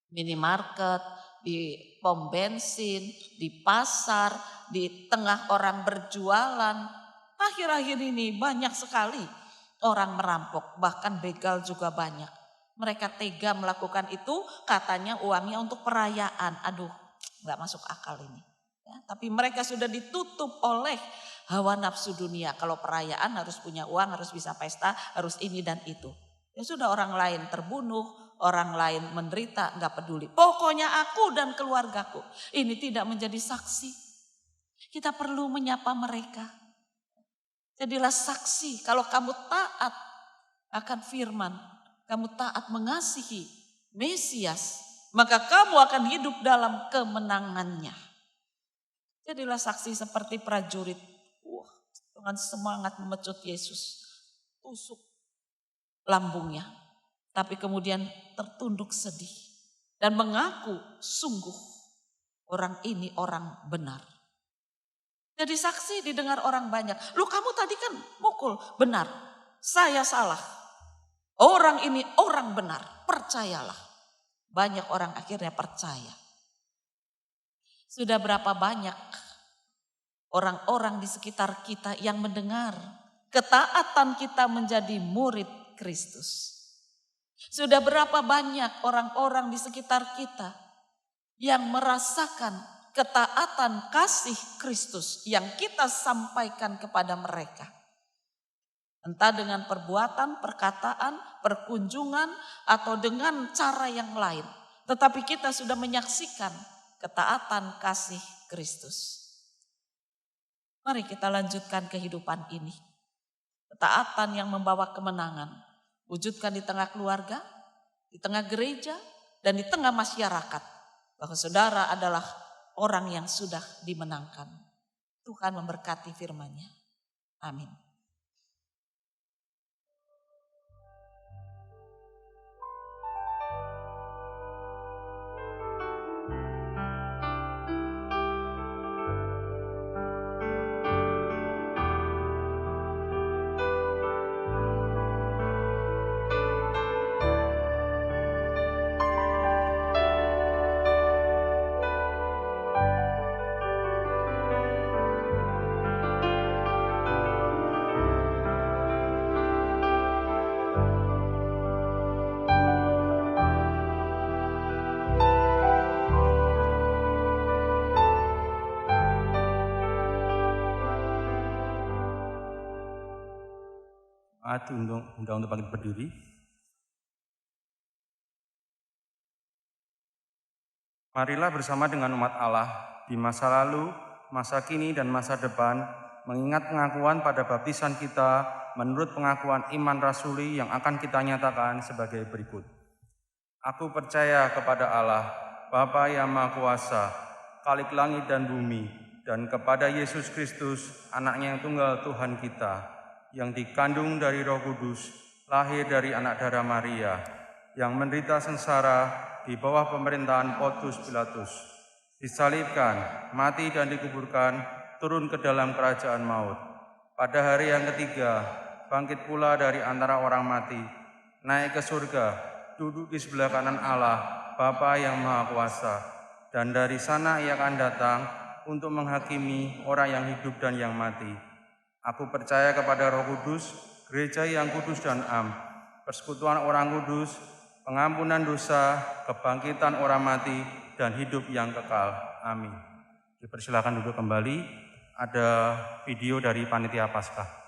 minimarket, di pom bensin, di pasar, di tengah orang berjualan. Akhir-akhir ini banyak sekali orang merampok. Bahkan begal juga banyak. Mereka tega melakukan itu, katanya uangnya untuk perayaan. Aduh, gak masuk akal ini. Ya, tapi mereka sudah ditutup oleh hawa nafsu dunia. Kalau perayaan harus punya uang, harus bisa pesta, harus ini dan itu. Ya sudah, orang lain terbunuh, orang lain menderita, gak peduli. Pokoknya aku dan keluargaku. Ini tidak menjadi saksi. Kita perlu menyapa mereka. Jadilah saksi kalau kamu taat akan firman. Kamu taat mengasihi Mesias. Maka kamu akan hidup dalam kemenangannya. Jadilah saksi seperti prajurit. Dengan semangat memecut Yesus. Tusuk lambungnya. Tapi kemudian tertunduk sedih. Dan mengaku sungguh orang ini orang benar. Jadi saksi didengar orang banyak. Lu kamu tadi kan mukul. Benar, saya salah. Orang ini orang benar. Percayalah. Banyak orang akhirnya percaya. Sudah berapa banyak orang-orang di sekitar kita yang mendengar ketaatan kita menjadi murid Kristus. Sudah berapa banyak orang-orang di sekitar kita yang merasakan ketaatan kasih Kristus yang kita sampaikan kepada mereka. Entah dengan perbuatan, perkataan, perkunjungan, atau dengan cara yang lain. Tetapi kita sudah menyaksikan ketaatan kasih Kristus. Mari kita lanjutkan kehidupan ini. Ketaatan yang membawa kemenangan. Wujudkan di tengah keluarga, di tengah gereja, dan di tengah masyarakat bahwa saudara adalah orang yang sudah dimenangkan. Tuhan memberkati firman-Nya. Amin. Undang untuk bangkit berdiri. Marilah bersama dengan umat Allah di masa lalu, masa kini, dan masa depan mengingat pengakuan pada baptisan kita menurut pengakuan iman rasuli yang akan kita nyatakan sebagai berikut. Aku percaya kepada Allah, Bapa yang Maha Kuasa, Khalik langit dan bumi, dan kepada Yesus Kristus, Anaknya yang tunggal Tuhan kita, yang dikandung dari Roh Kudus, lahir dari anak darah Maria, yang menderita sengsara di bawah pemerintahan Pontius Pilatus, disalibkan, mati dan dikuburkan, turun ke dalam kerajaan maut. Pada hari yang ketiga, bangkit pula dari antara orang mati, naik ke surga, duduk di sebelah kanan Allah, Bapa yang Maha Kuasa, dan dari sana Ia akan datang untuk menghakimi orang yang hidup dan yang mati. Aku percaya kepada Roh Kudus, gereja yang kudus dan am, persekutuan orang kudus, pengampunan dosa, kebangkitan orang mati, dan hidup yang kekal. Amin. Dipersilakan duduk kembali. Ada video dari Panitia Paskah.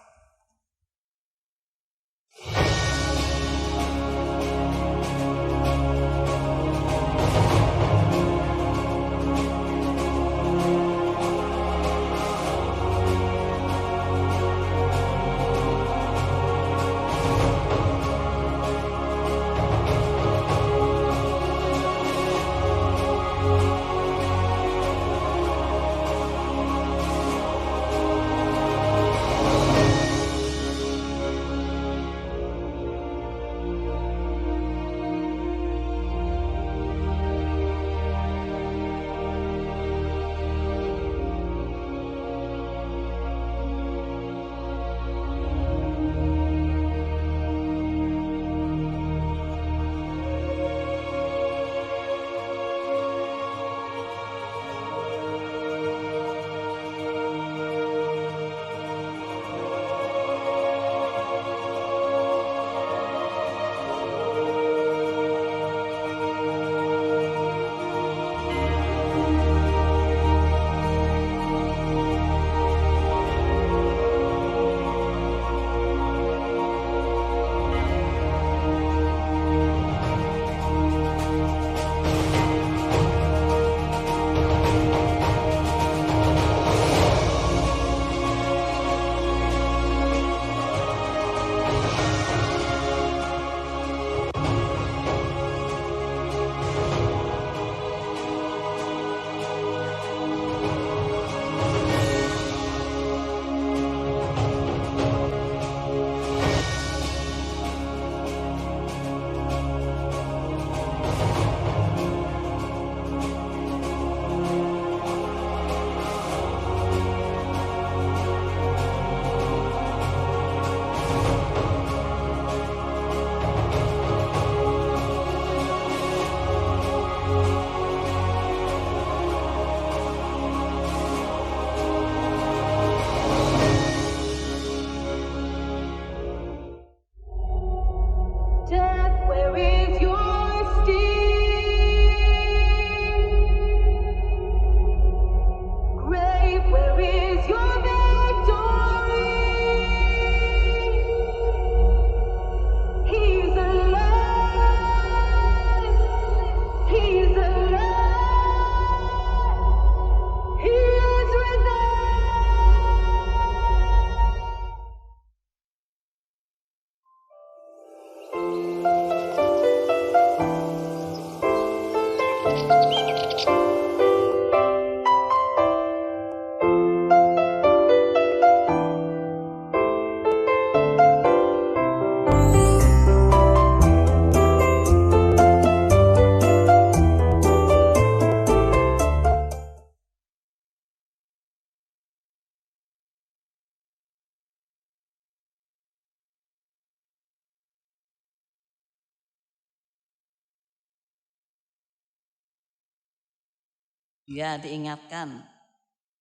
Ya, diingatkan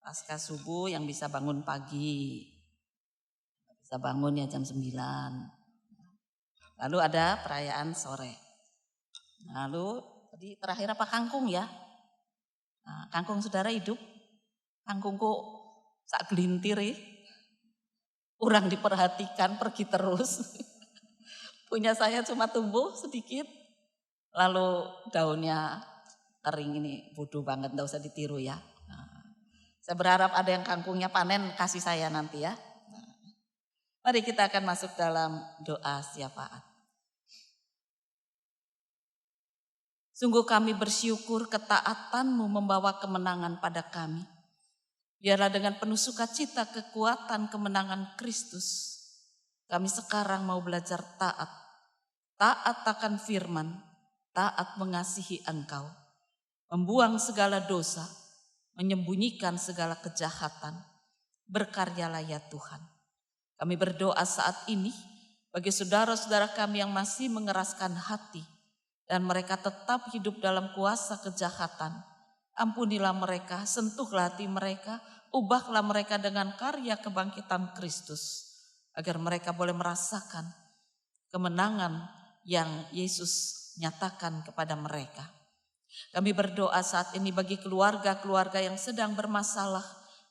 pasca subuh yang bisa bangun pagi. Bisa bangun ya jam 9. Lalu ada perayaan sore. Lalu tadi terakhir apa kangkung ya? Nah, kangkung saudara hidup. Kangkungku sak gelintir kurang diperhatikan, pergi terus. Punya saya cuma tumbuh sedikit. Lalu daunnya kering, ini bodoh banget, enggak usah ditiru ya. Nah, saya berharap ada yang kangkungnya panen kasih saya nanti ya. Nah, mari kita akan masuk dalam doa syafaat. Sungguh kami bersyukur ketaatan-Mu membawa kemenangan pada kami. Biarlah dengan penuh sukacita kekuatan kemenangan Kristus, kami sekarang mau belajar taat. Taat akan firman, taat mengasihi Engkau. Membuang segala dosa, menyembunyikan segala kejahatan. Berkaryalah ya Tuhan. Kami berdoa saat ini bagi saudara-saudara kami yang masih mengeraskan hati dan mereka tetap hidup dalam kuasa kejahatan. Ampunilah mereka, sentuhlah hati mereka, ubahlah mereka dengan karya kebangkitan Kristus, agar mereka boleh merasakan kemenangan yang Yesus nyatakan kepada mereka. Kami berdoa saat ini bagi keluarga-keluarga yang sedang bermasalah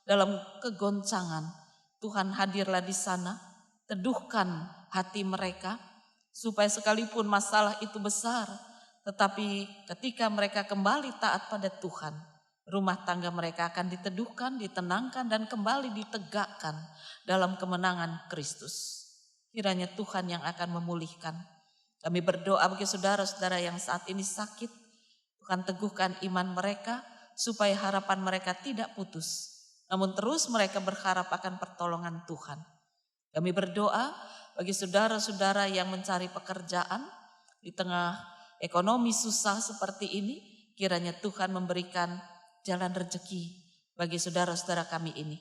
dalam kegoncangan. Tuhan hadirlah di sana, teduhkan hati mereka, supaya sekalipun masalah itu besar, tetapi ketika mereka kembali taat pada Tuhan, rumah tangga mereka akan diteduhkan, ditenangkan, dan kembali ditegakkan dalam kemenangan Kristus. Kiranya Tuhan yang akan memulihkan. Kami berdoa bagi saudara-saudara yang saat ini sakit, Tuhan teguhkan iman mereka supaya harapan mereka tidak putus, namun terus mereka berharap akan pertolongan Tuhan. Kami berdoa bagi saudara-saudara yang mencari pekerjaan di tengah ekonomi susah seperti ini, kiranya Tuhan memberikan jalan rezeki bagi saudara-saudara kami ini,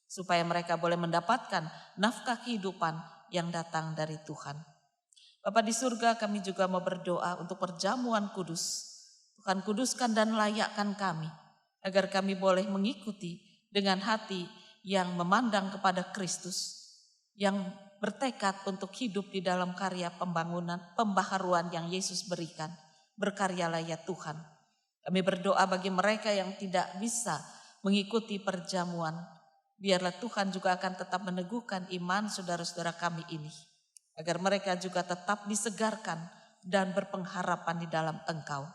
supaya mereka boleh mendapatkan nafkah kehidupan yang datang dari Tuhan. Bapa di surga, kami juga mau berdoa untuk perjamuan kudus. Tuhan kuduskan dan layakkan kami, agar kami boleh mengikuti dengan hati yang memandang kepada Kristus, yang bertekad untuk hidup di dalam karya pembangunan, pembaharuan yang Yesus berikan. Berkaryalah ya Tuhan. Kami berdoa bagi mereka yang tidak bisa mengikuti perjamuan. Biarlah Tuhan juga akan tetap meneguhkan iman saudara-saudara kami ini, agar mereka juga tetap disegarkan dan berpengharapan di dalam Engkau.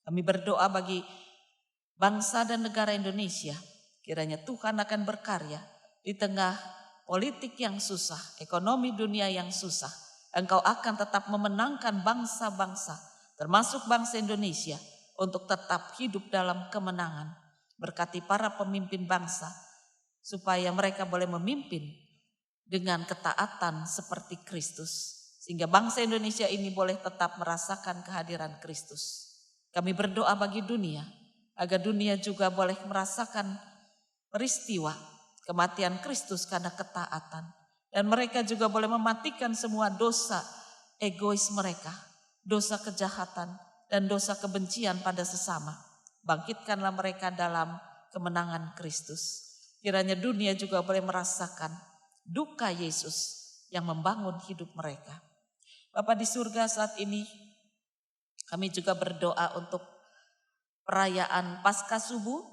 Kami berdoa bagi bangsa dan negara Indonesia. Kiranya Tuhan akan berkarya di tengah politik yang susah, ekonomi dunia yang susah. Engkau akan tetap memenangkan bangsa-bangsa, termasuk bangsa Indonesia, untuk tetap hidup dalam kemenangan. Berkati para pemimpin bangsa, supaya mereka boleh memimpin dengan ketaatan seperti Kristus, sehingga bangsa Indonesia ini boleh tetap merasakan kehadiran Kristus. Kami berdoa bagi dunia, agar dunia juga boleh merasakan peristiwa kematian Kristus karena ketaatan. Dan mereka juga boleh mematikan semua dosa egois mereka, dosa kejahatan dan dosa kebencian pada sesama. Bangkitkanlah mereka dalam kemenangan Kristus. Kiranya dunia juga boleh merasakan duka Yesus yang membangun hidup mereka. Bapa di surga, saat ini kami juga berdoa untuk perayaan Paskah subuh,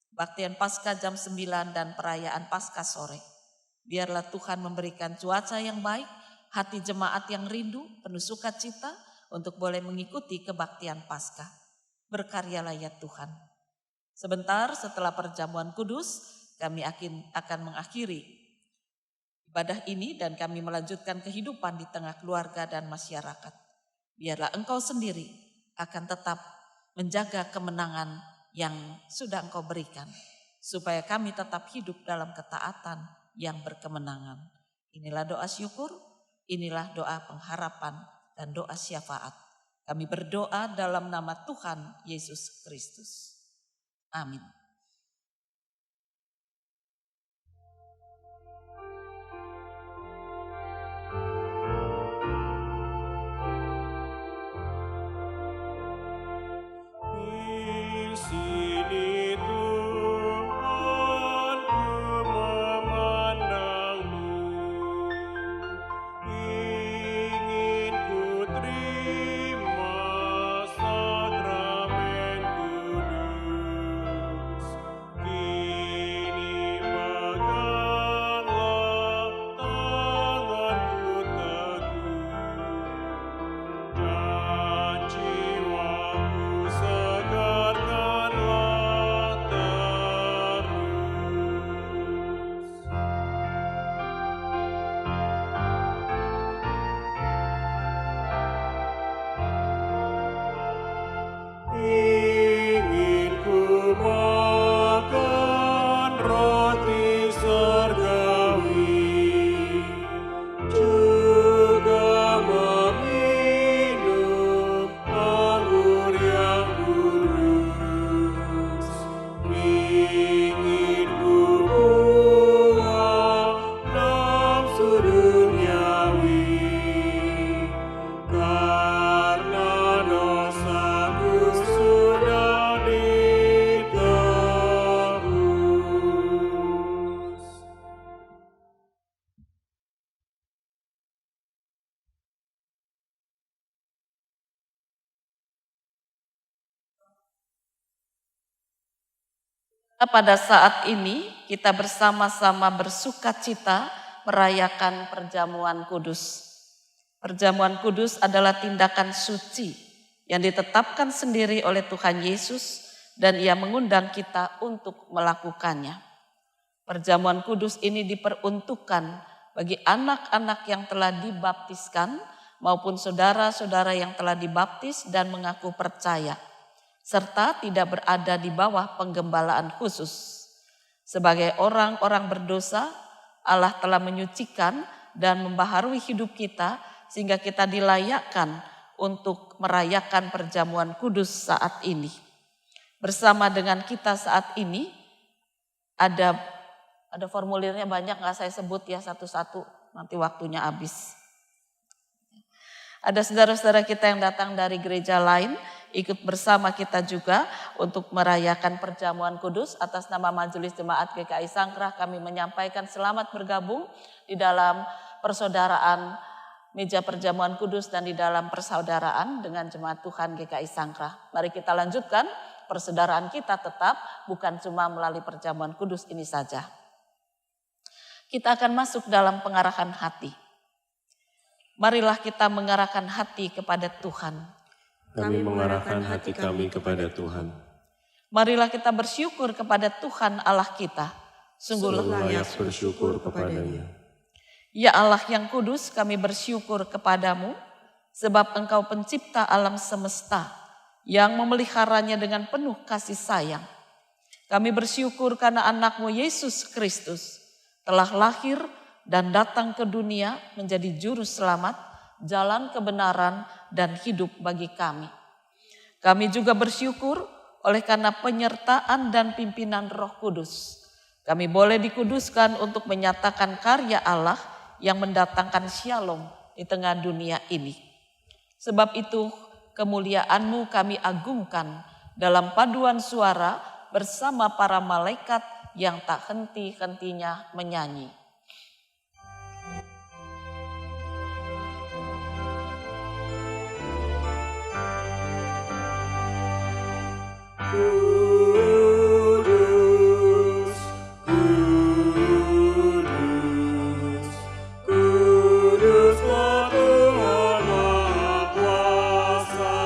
baktian Paskah jam 9 dan perayaan Paskah sore. Biarlah Tuhan memberikan cuaca yang baik, hati jemaat yang rindu, penuh sukacita untuk boleh mengikuti kebaktian Paskah. Berkaryalah ya Tuhan. Sebentar setelah perjamuan kudus, kami akan mengakhiri ibadah ini dan kami melanjutkan kehidupan di tengah keluarga dan masyarakat. Biarlah Engkau sendiri akan tetap menjaga kemenangan yang sudah Engkau berikan, supaya kami tetap hidup dalam ketaatan yang berkemenangan. Inilah doa syukur, inilah doa pengharapan dan doa syafaat. Kami berdoa dalam nama Tuhan Yesus Kristus. Amin. Di sini roti surgawi, juga meminum anggur yang kudus. Ingin ku buang nafsu duniawi, karena dosaku sudah ditebus. Pada saat ini kita bersama-sama bersukacita merayakan perjamuan kudus. Perjamuan kudus adalah tindakan suci yang ditetapkan sendiri oleh Tuhan Yesus dan Ia mengundang kita untuk melakukannya. Perjamuan kudus ini diperuntukkan bagi anak-anak yang telah dibaptiskan maupun saudara-saudara yang telah dibaptis dan mengaku percaya, serta tidak berada di bawah penggembalaan khusus. Sebagai orang-orang berdosa, Allah telah menyucikan dan membaharui hidup kita sehingga kita dilayakkan untuk merayakan perjamuan kudus saat ini. Bersama dengan kita saat ini ada formulirnya banyak, nggak saya sebut ya satu-satu, nanti waktunya habis. Ada saudara-saudara kita yang datang dari gereja lain ikut bersama kita juga untuk merayakan perjamuan kudus. Atas nama Majelis Jemaat GKI Sangkrah kami menyampaikan selamat bergabung di dalam persaudaraan meja perjamuan kudus dan di dalam persaudaraan dengan Jemaat Tuhan GKI Sangkrah. Mari kita lanjutkan persaudaraan kita tetap bukan cuma melalui perjamuan kudus ini saja. Kita akan masuk dalam pengarahan hati. Marilah kita mengarahkan hati kepada Tuhan. Kami mengarahkan hati kami kepada Tuhan. Marilah kita bersyukur kepada Tuhan Allah kita. Sungguh layak bersyukur kepadanya. Ya Allah yang kudus, kami bersyukur kepadamu sebab Engkau pencipta alam semesta yang memeliharanya dengan penuh kasih sayang. Kami bersyukur karena anak-Mu Yesus Kristus telah lahir dan datang ke dunia menjadi juru selamat, jalan kebenaran dan hidup bagi kami. Kami juga bersyukur oleh karena penyertaan dan pimpinan Roh Kudus. Kami boleh dikuduskan untuk menyatakan karya Allah yang mendatangkan shalom di tengah dunia ini. Sebab itu kemuliaan-Mu kami agungkan dalam paduan suara bersama para malaikat yang tak henti-hentinya menyanyi. Kudus, kudus, kuduslah Tuhan Maha Kuasa,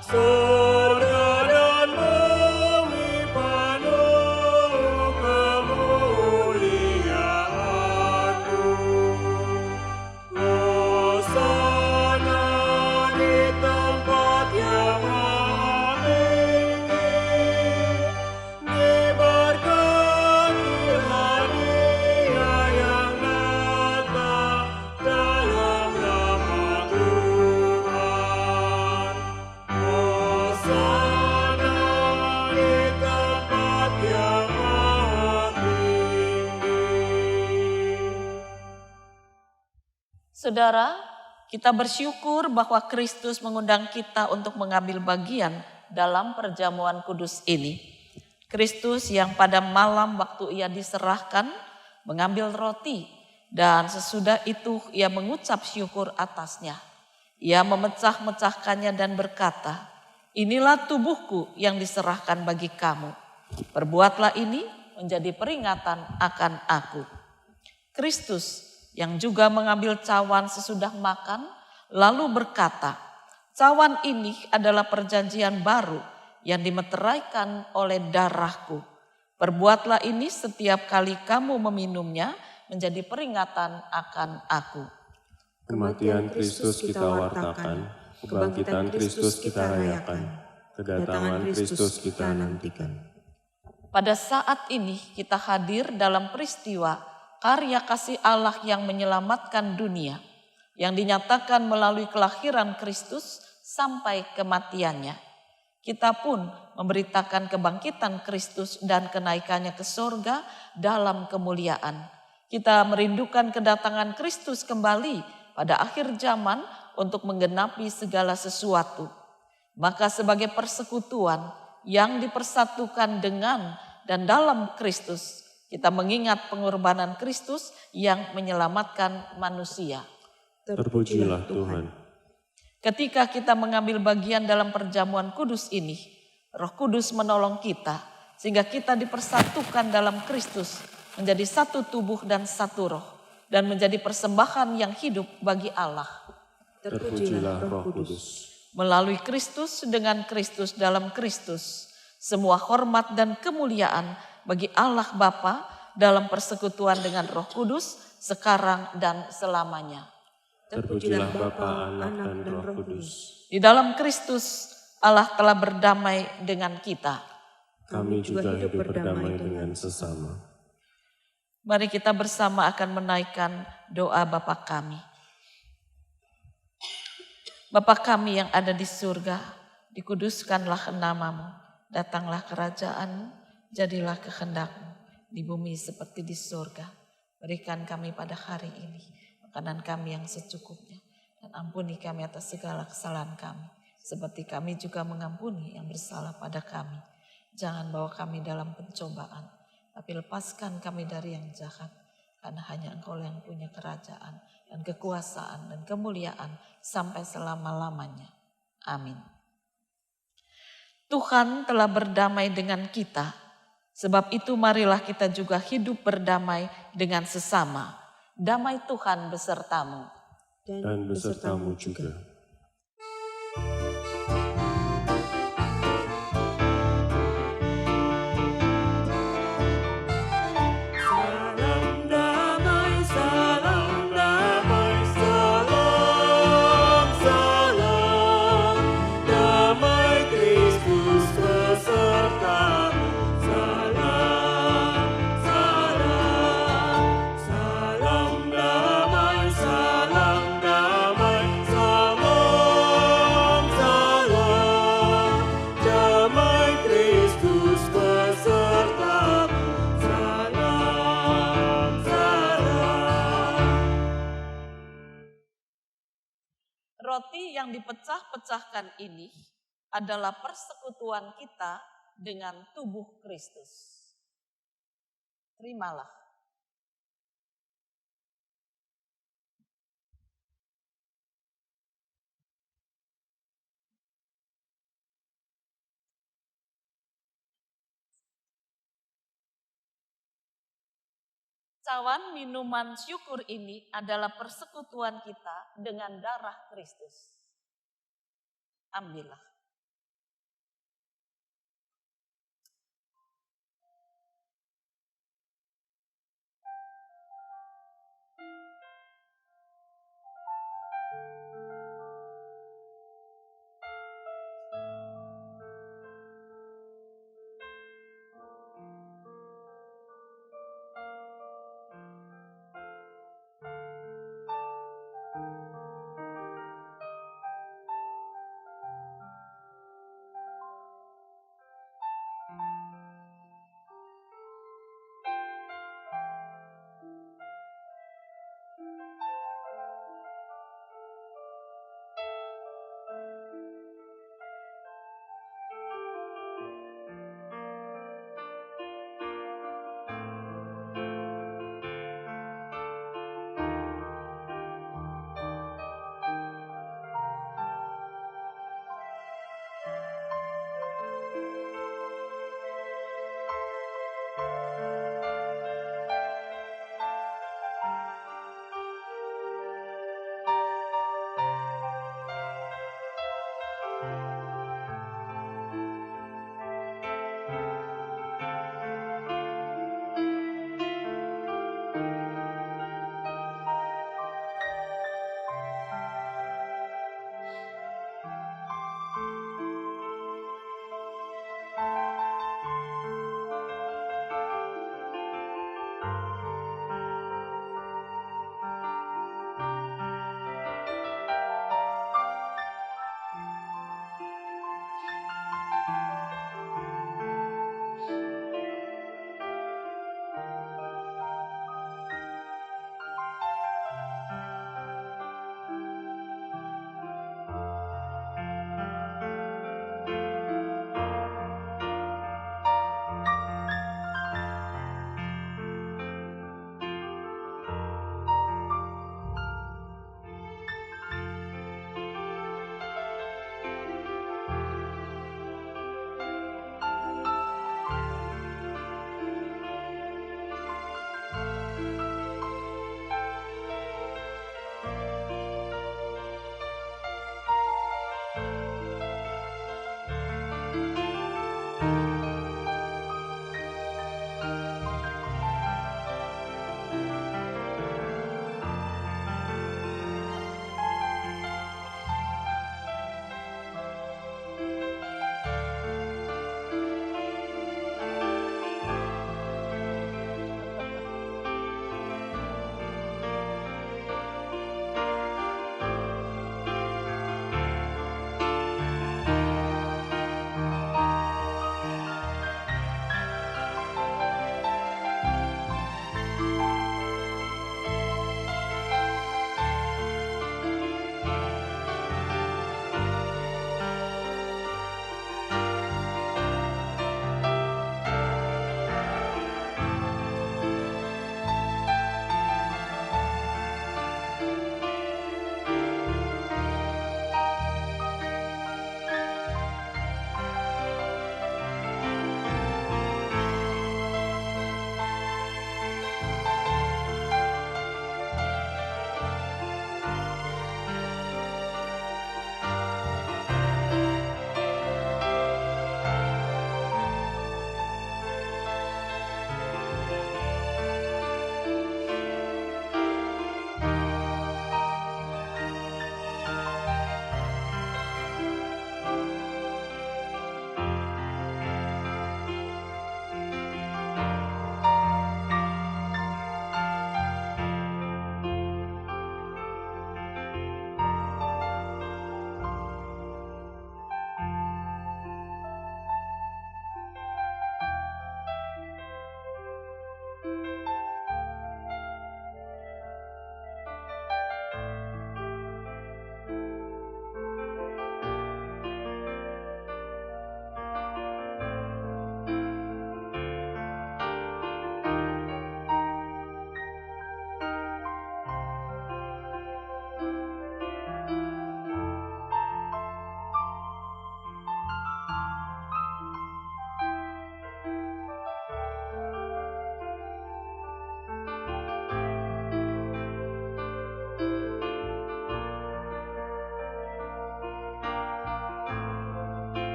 surga dan bumi penuh kemuliaan-Mu. Hosana di tempat yang maha tinggi, diberkatilah Dia yang datang dalam nama Tuhan. Hosana di tempat yang maha tinggi. Saudara, kita bersyukur bahwa Kristus mengundang kita untuk mengambil bagian dalam perjamuan kudus ini. Kristus yang pada malam waktu Ia diserahkan mengambil roti dan sesudah itu Ia mengucap syukur atasnya. Ia memecah-mecahkannya dan berkata, "Inilah tubuhku yang diserahkan bagi kamu. Perbuatlah ini menjadi peringatan akan aku." Kristus yang juga mengambil cawan sesudah makan lalu berkata, "Cawan ini adalah perjanjian baru yang dimeteraikan oleh darahku. Perbuatlah ini setiap kali kamu meminumnya menjadi peringatan akan aku." Kematian Kristus kita wartakan, kebangkitan Kristus kita rayakan, kedatangan Kristus kita nantikan. Pada saat ini kita hadir dalam peristiwa karya kasih Allah yang menyelamatkan dunia, yang dinyatakan melalui kelahiran Kristus sampai kematiannya. Kita pun memberitakan kebangkitan Kristus dan kenaikannya ke sorga dalam kemuliaan. Kita merindukan kedatangan Kristus kembali pada akhir zaman untuk menggenapi segala sesuatu. Maka sebagai persekutuan yang dipersatukan dengan dan dalam Kristus, kita mengingat pengorbanan Kristus yang menyelamatkan manusia. Terpujilah Tuhan. Ketika kita mengambil bagian dalam perjamuan kudus ini, Roh Kudus menolong kita sehingga kita dipersatukan dalam Kristus menjadi satu tubuh dan satu roh dan menjadi persembahan yang hidup bagi Allah. Terpujilah Roh Kudus. Melalui Kristus, dengan Kristus, dalam Kristus, semua hormat dan kemuliaan bagi Allah Bapa dalam persekutuan dengan Roh Kudus sekarang dan selamanya. Terpujilah Bapa, Anak, dan Roh Kudus. Di dalam Kristus Allah telah berdamai dengan kita. Kami juga hidup berdamai dengan sesama. Mari kita bersama akan menaikkan doa Bapa kami. Bapa kami yang ada di surga, dikuduskanlah nama-Mu, datanglah kerajaan-Mu, jadilah kehendak-Mu di bumi seperti di surga. Berikan kami pada hari ini makanan kami yang secukupnya, dan ampuni kami atas segala kesalahan kami, seperti kami juga mengampuni yang bersalah pada kami. Jangan bawa kami dalam pencobaan, tapi lepaskan kami dari yang jahat, karena hanya Engkau yang punya kerajaan dan kekuasaan dan kemuliaan sampai selama-lamanya. Amin. Tuhan telah berdamai dengan kita, sebab itu marilah kita juga hidup berdamai dengan sesama. Damai Tuhan besertamu. Dan besertamu juga. Roti yang dipecah-pecahkan ini adalah persekutuan kita dengan tubuh Kristus. Terimalah. Cawan minuman syukur ini adalah persekutuan kita dengan darah Kristus. Ambillah.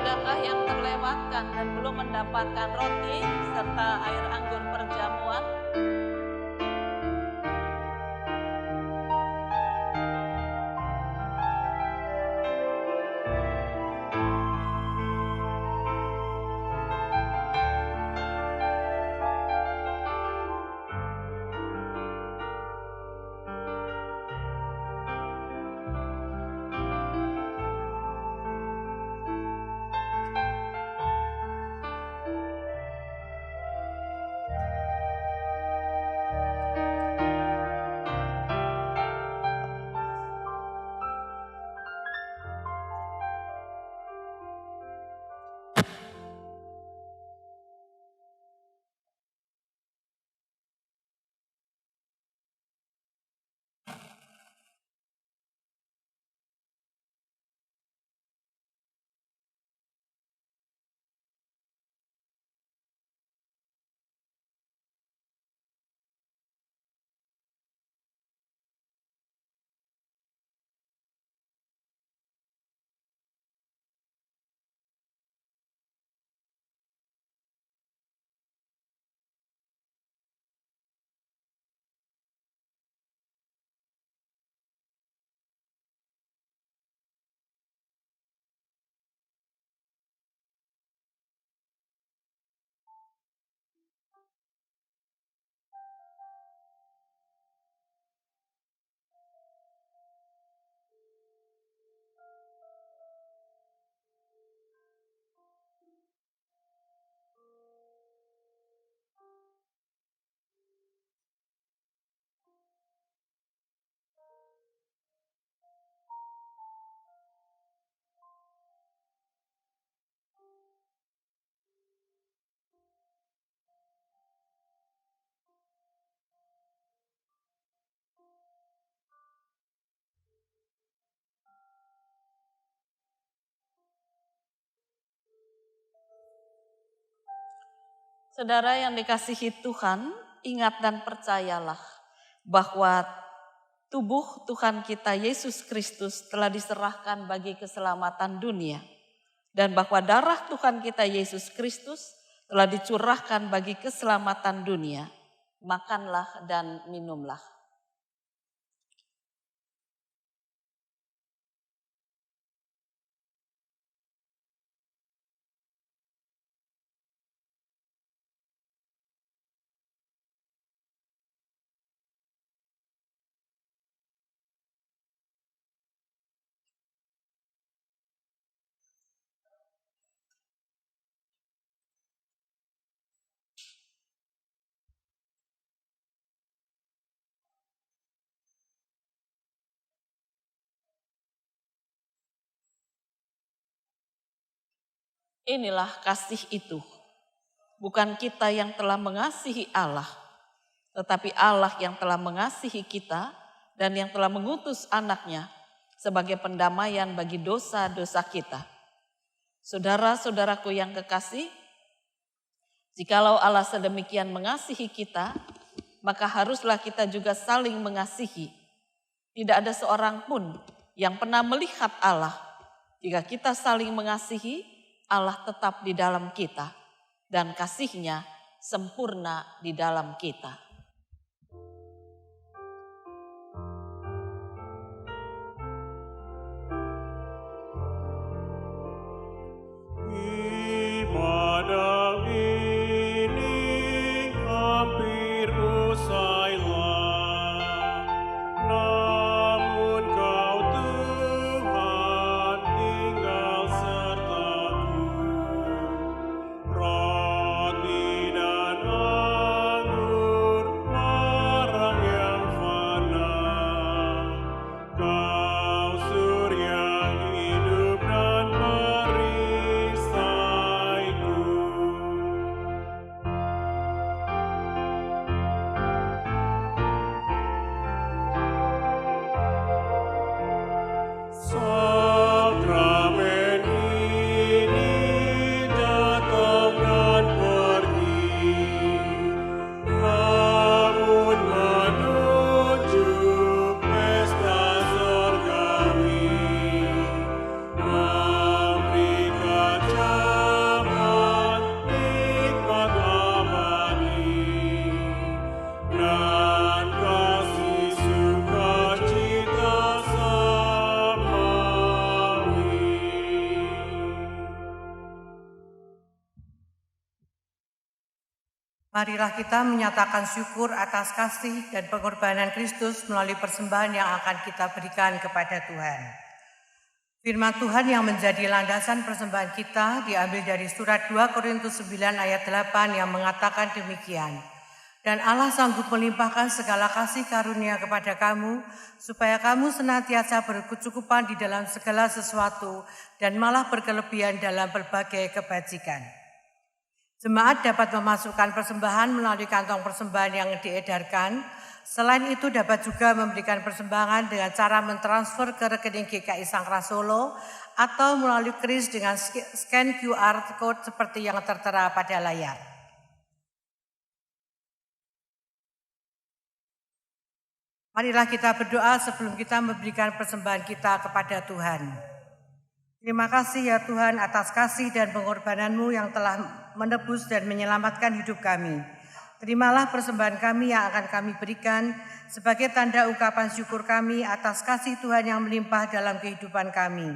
adakah yang terlewatkan dan belum mendapatkan roti serta air anggur perjamuan? Saudara yang dikasihi Tuhan, ingat dan percayalah bahwa tubuh Tuhan kita Yesus Kristus telah diserahkan bagi keselamatan dunia. Dan bahwa darah Tuhan kita Yesus Kristus telah dicurahkan bagi keselamatan dunia. Makanlah dan minumlah. Inilah kasih itu. Bukan kita yang telah mengasihi Allah, tetapi Allah yang telah mengasihi kita dan yang telah mengutus anaknya sebagai pendamaian bagi dosa-dosa kita. Saudara-saudaraku yang kekasih, jikalau Allah sedemikian mengasihi kita, maka haruslah kita juga saling mengasihi. Tidak ada seorang pun yang pernah melihat Allah. Jika kita saling mengasihi, Allah tetap di dalam kita dan kasih-Nya sempurna di dalam kita. Ibadah ini hampir usailah, namun Kau Tuhan tinggal serta-Ku. Roti dan anggur Marilah kita menyatakan syukur atas kasih dan pengorbanan Kristus melalui persembahan yang akan kita berikan kepada Tuhan. Firman Tuhan yang menjadi landasan persembahan kita diambil dari surat 2 Korintus 9 ayat 8 yang mengatakan demikian. Dan Allah sanggup melimpahkan segala kasih karunia kepada kamu, supaya kamu senantiasa berkecukupan di dalam segala sesuatu dan malah berkelebihan dalam berbagai kebajikan. Jemaat dapat memasukkan persembahan melalui kantong persembahan yang diedarkan. Selain itu dapat juga memberikan persembahan dengan cara mentransfer ke rekening GKI Sangkra Solo atau melalui kris dengan scan QR code seperti yang tertera pada layar. Marilah kita berdoa sebelum kita memberikan persembahan kita kepada Tuhan. Terima kasih ya Tuhan atas kasih dan pengorbanan-Mu yang telah menebus dan menyelamatkan hidup kami. Terimalah persembahan kami yang akan kami berikan sebagai tanda ungkapan syukur kami atas kasih Tuhan yang melimpah dalam kehidupan kami.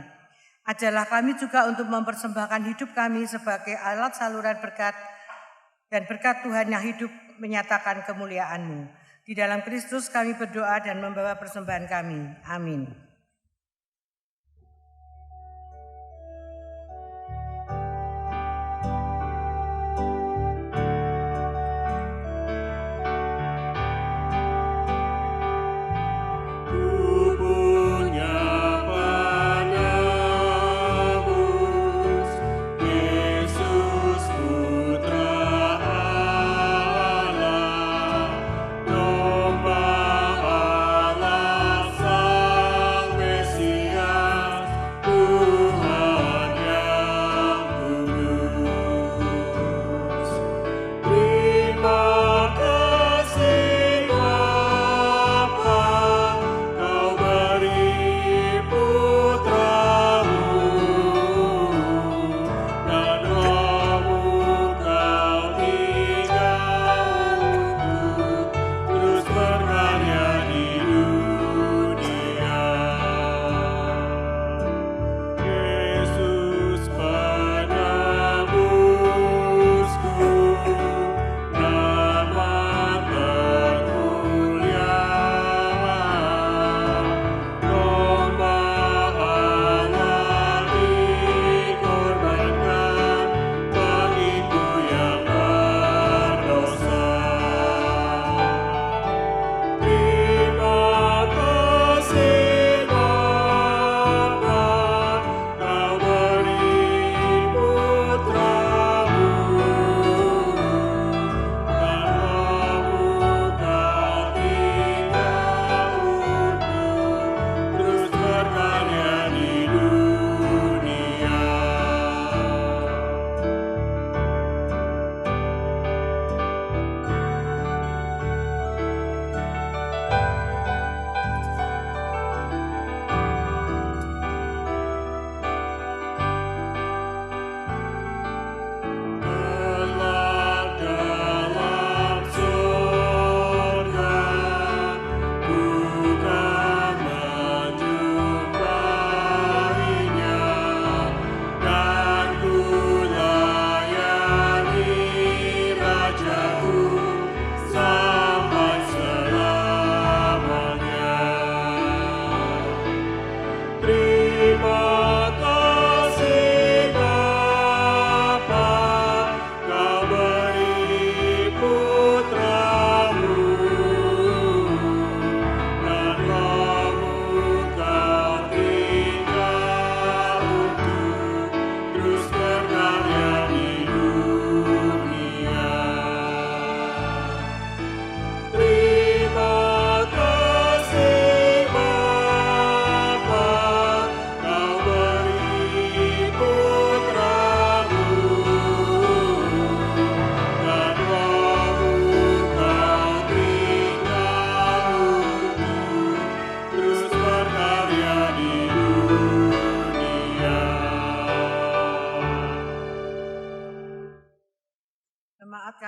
Ajarlah kami juga untuk mempersembahkan hidup kami sebagai alat saluran berkat dan berkat Tuhan yang hidup menyatakan kemuliaan-Mu. Di dalam Kristus kami berdoa dan membawa persembahan kami. Amin.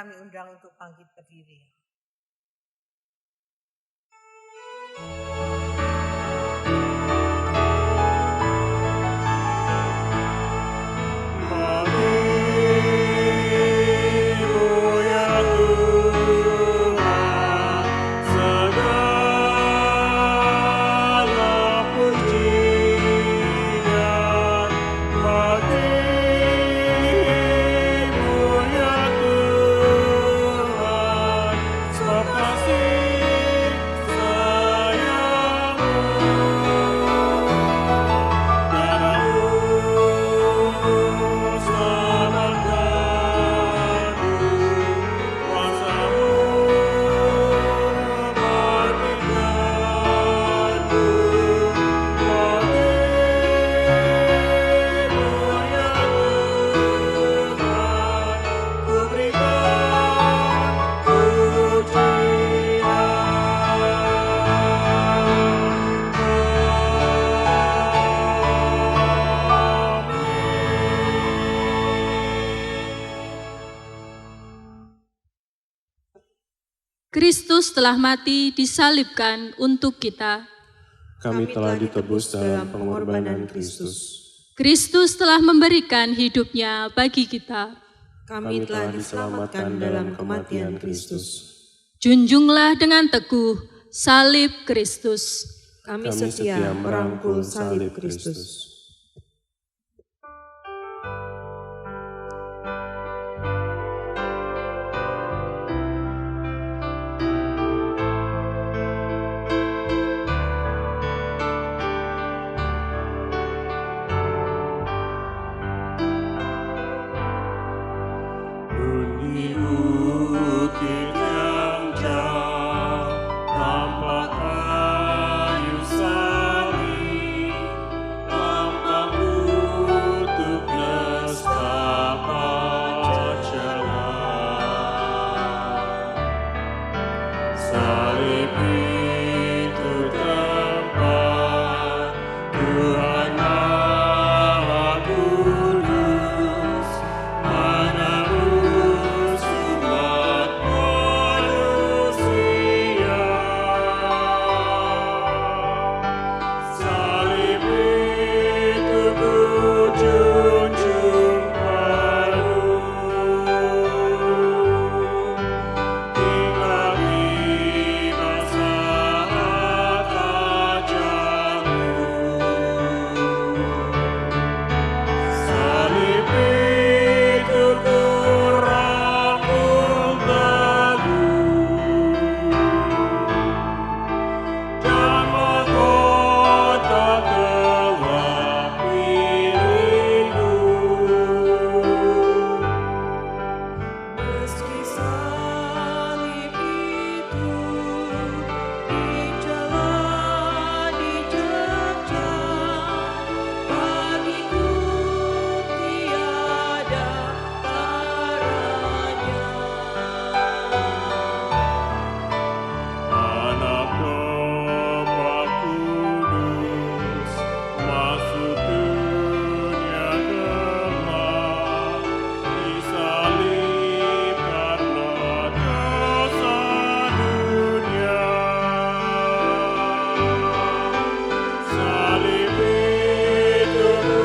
Kami undang untuk bangkit berdiri. Mari, ya Tuhan. Kristus telah mati disalibkan untuk kita. Kami telah ditebus dalam pengorbanan Kristus. Kristus telah memberikan hidupnya bagi kita. Kami telah diselamatkan dalam kematian Kristus. Junjunglah dengan teguh salib Kristus. Kami setia merangkul salib Kristus. Di bukit yang jauh, tampak kayu salib, tampak kutuk nestapa celah. Salib itu tempat Tuhan Allah kudus menebus umat manusia. Salib itu ku junjung penuh hingga tiba saat ajalmu. Salib itu ku rangkul teguh dan mahkota telah milikku. Meski salib itu dijalani jejak, bagiku tiada taranya. Anak domba kudus masuk dunia gelap, disalib karena dosa dunia. Salib itu ku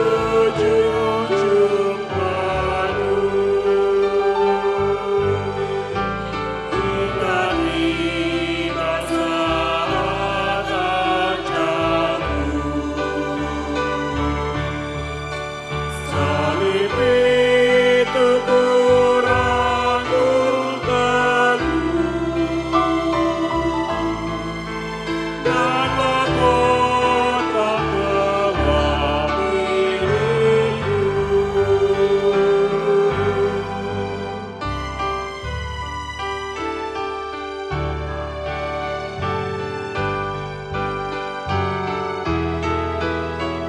junjung penuh hingga tiba saat ajalmu. Salib itu ku rangkul teguh dan mahkota telah milikku.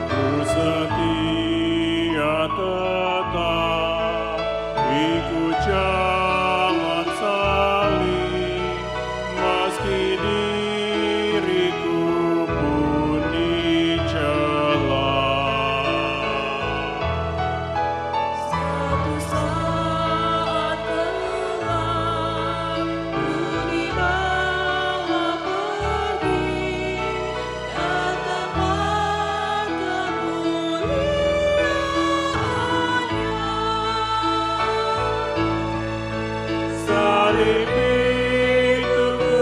Ku setia tetap ikut jalan salib, meski diriku pun dicela. Satu saat kelak ku dibawa pergi ke tempat kemuliaannya. Salib itu ku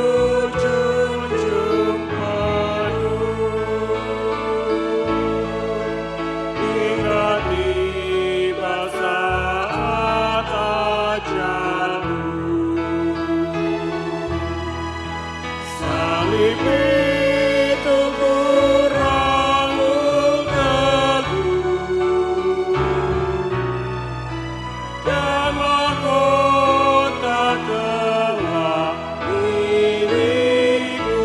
junjung penuh hingga tiba saat ajalmu. Salib itu ku rangkul teguh dan mahkota telah milikku.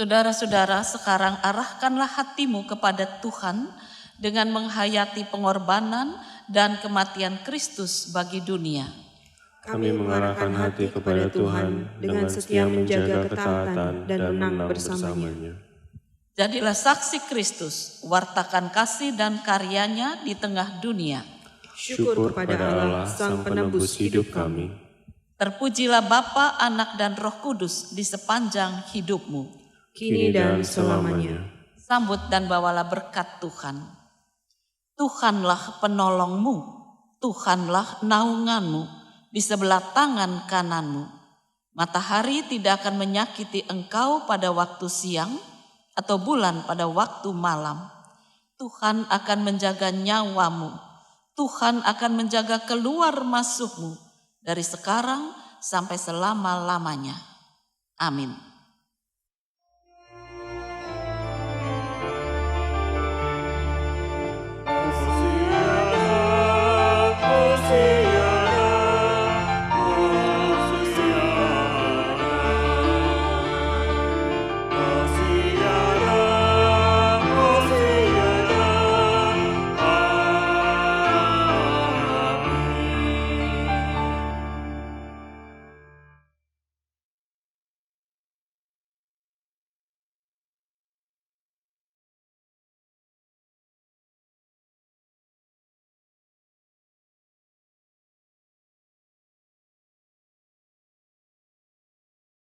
Saudara-saudara, sekarang arahkanlah hatimu kepada Tuhan dengan menghayati pengorbanan dan kematian Kristus bagi dunia. Kami mengarahkan hati kepada Tuhan dengan setia menjaga ketaatan dan menang bersamanya. Jadilah saksi Kristus, wartakan kasih dan karyanya di tengah dunia. Syukur kepada Allah, Sang Penebus hidup kami. Terpujilah Bapa, Anak, dan Roh Kudus di sepanjang hidupmu. Kini dan selamanya. Sambut dan bawalah berkat Tuhan. Tuhanlah penolongmu, Tuhanlah naunganmu di sebelah tangan kananmu. Matahari tidak akan menyakiti engkau pada waktu siang atau bulan pada waktu malam. Tuhan akan menjaga nyawamu. Tuhan akan menjaga keluar masukmu dari sekarang sampai selama-lamanya. Amin.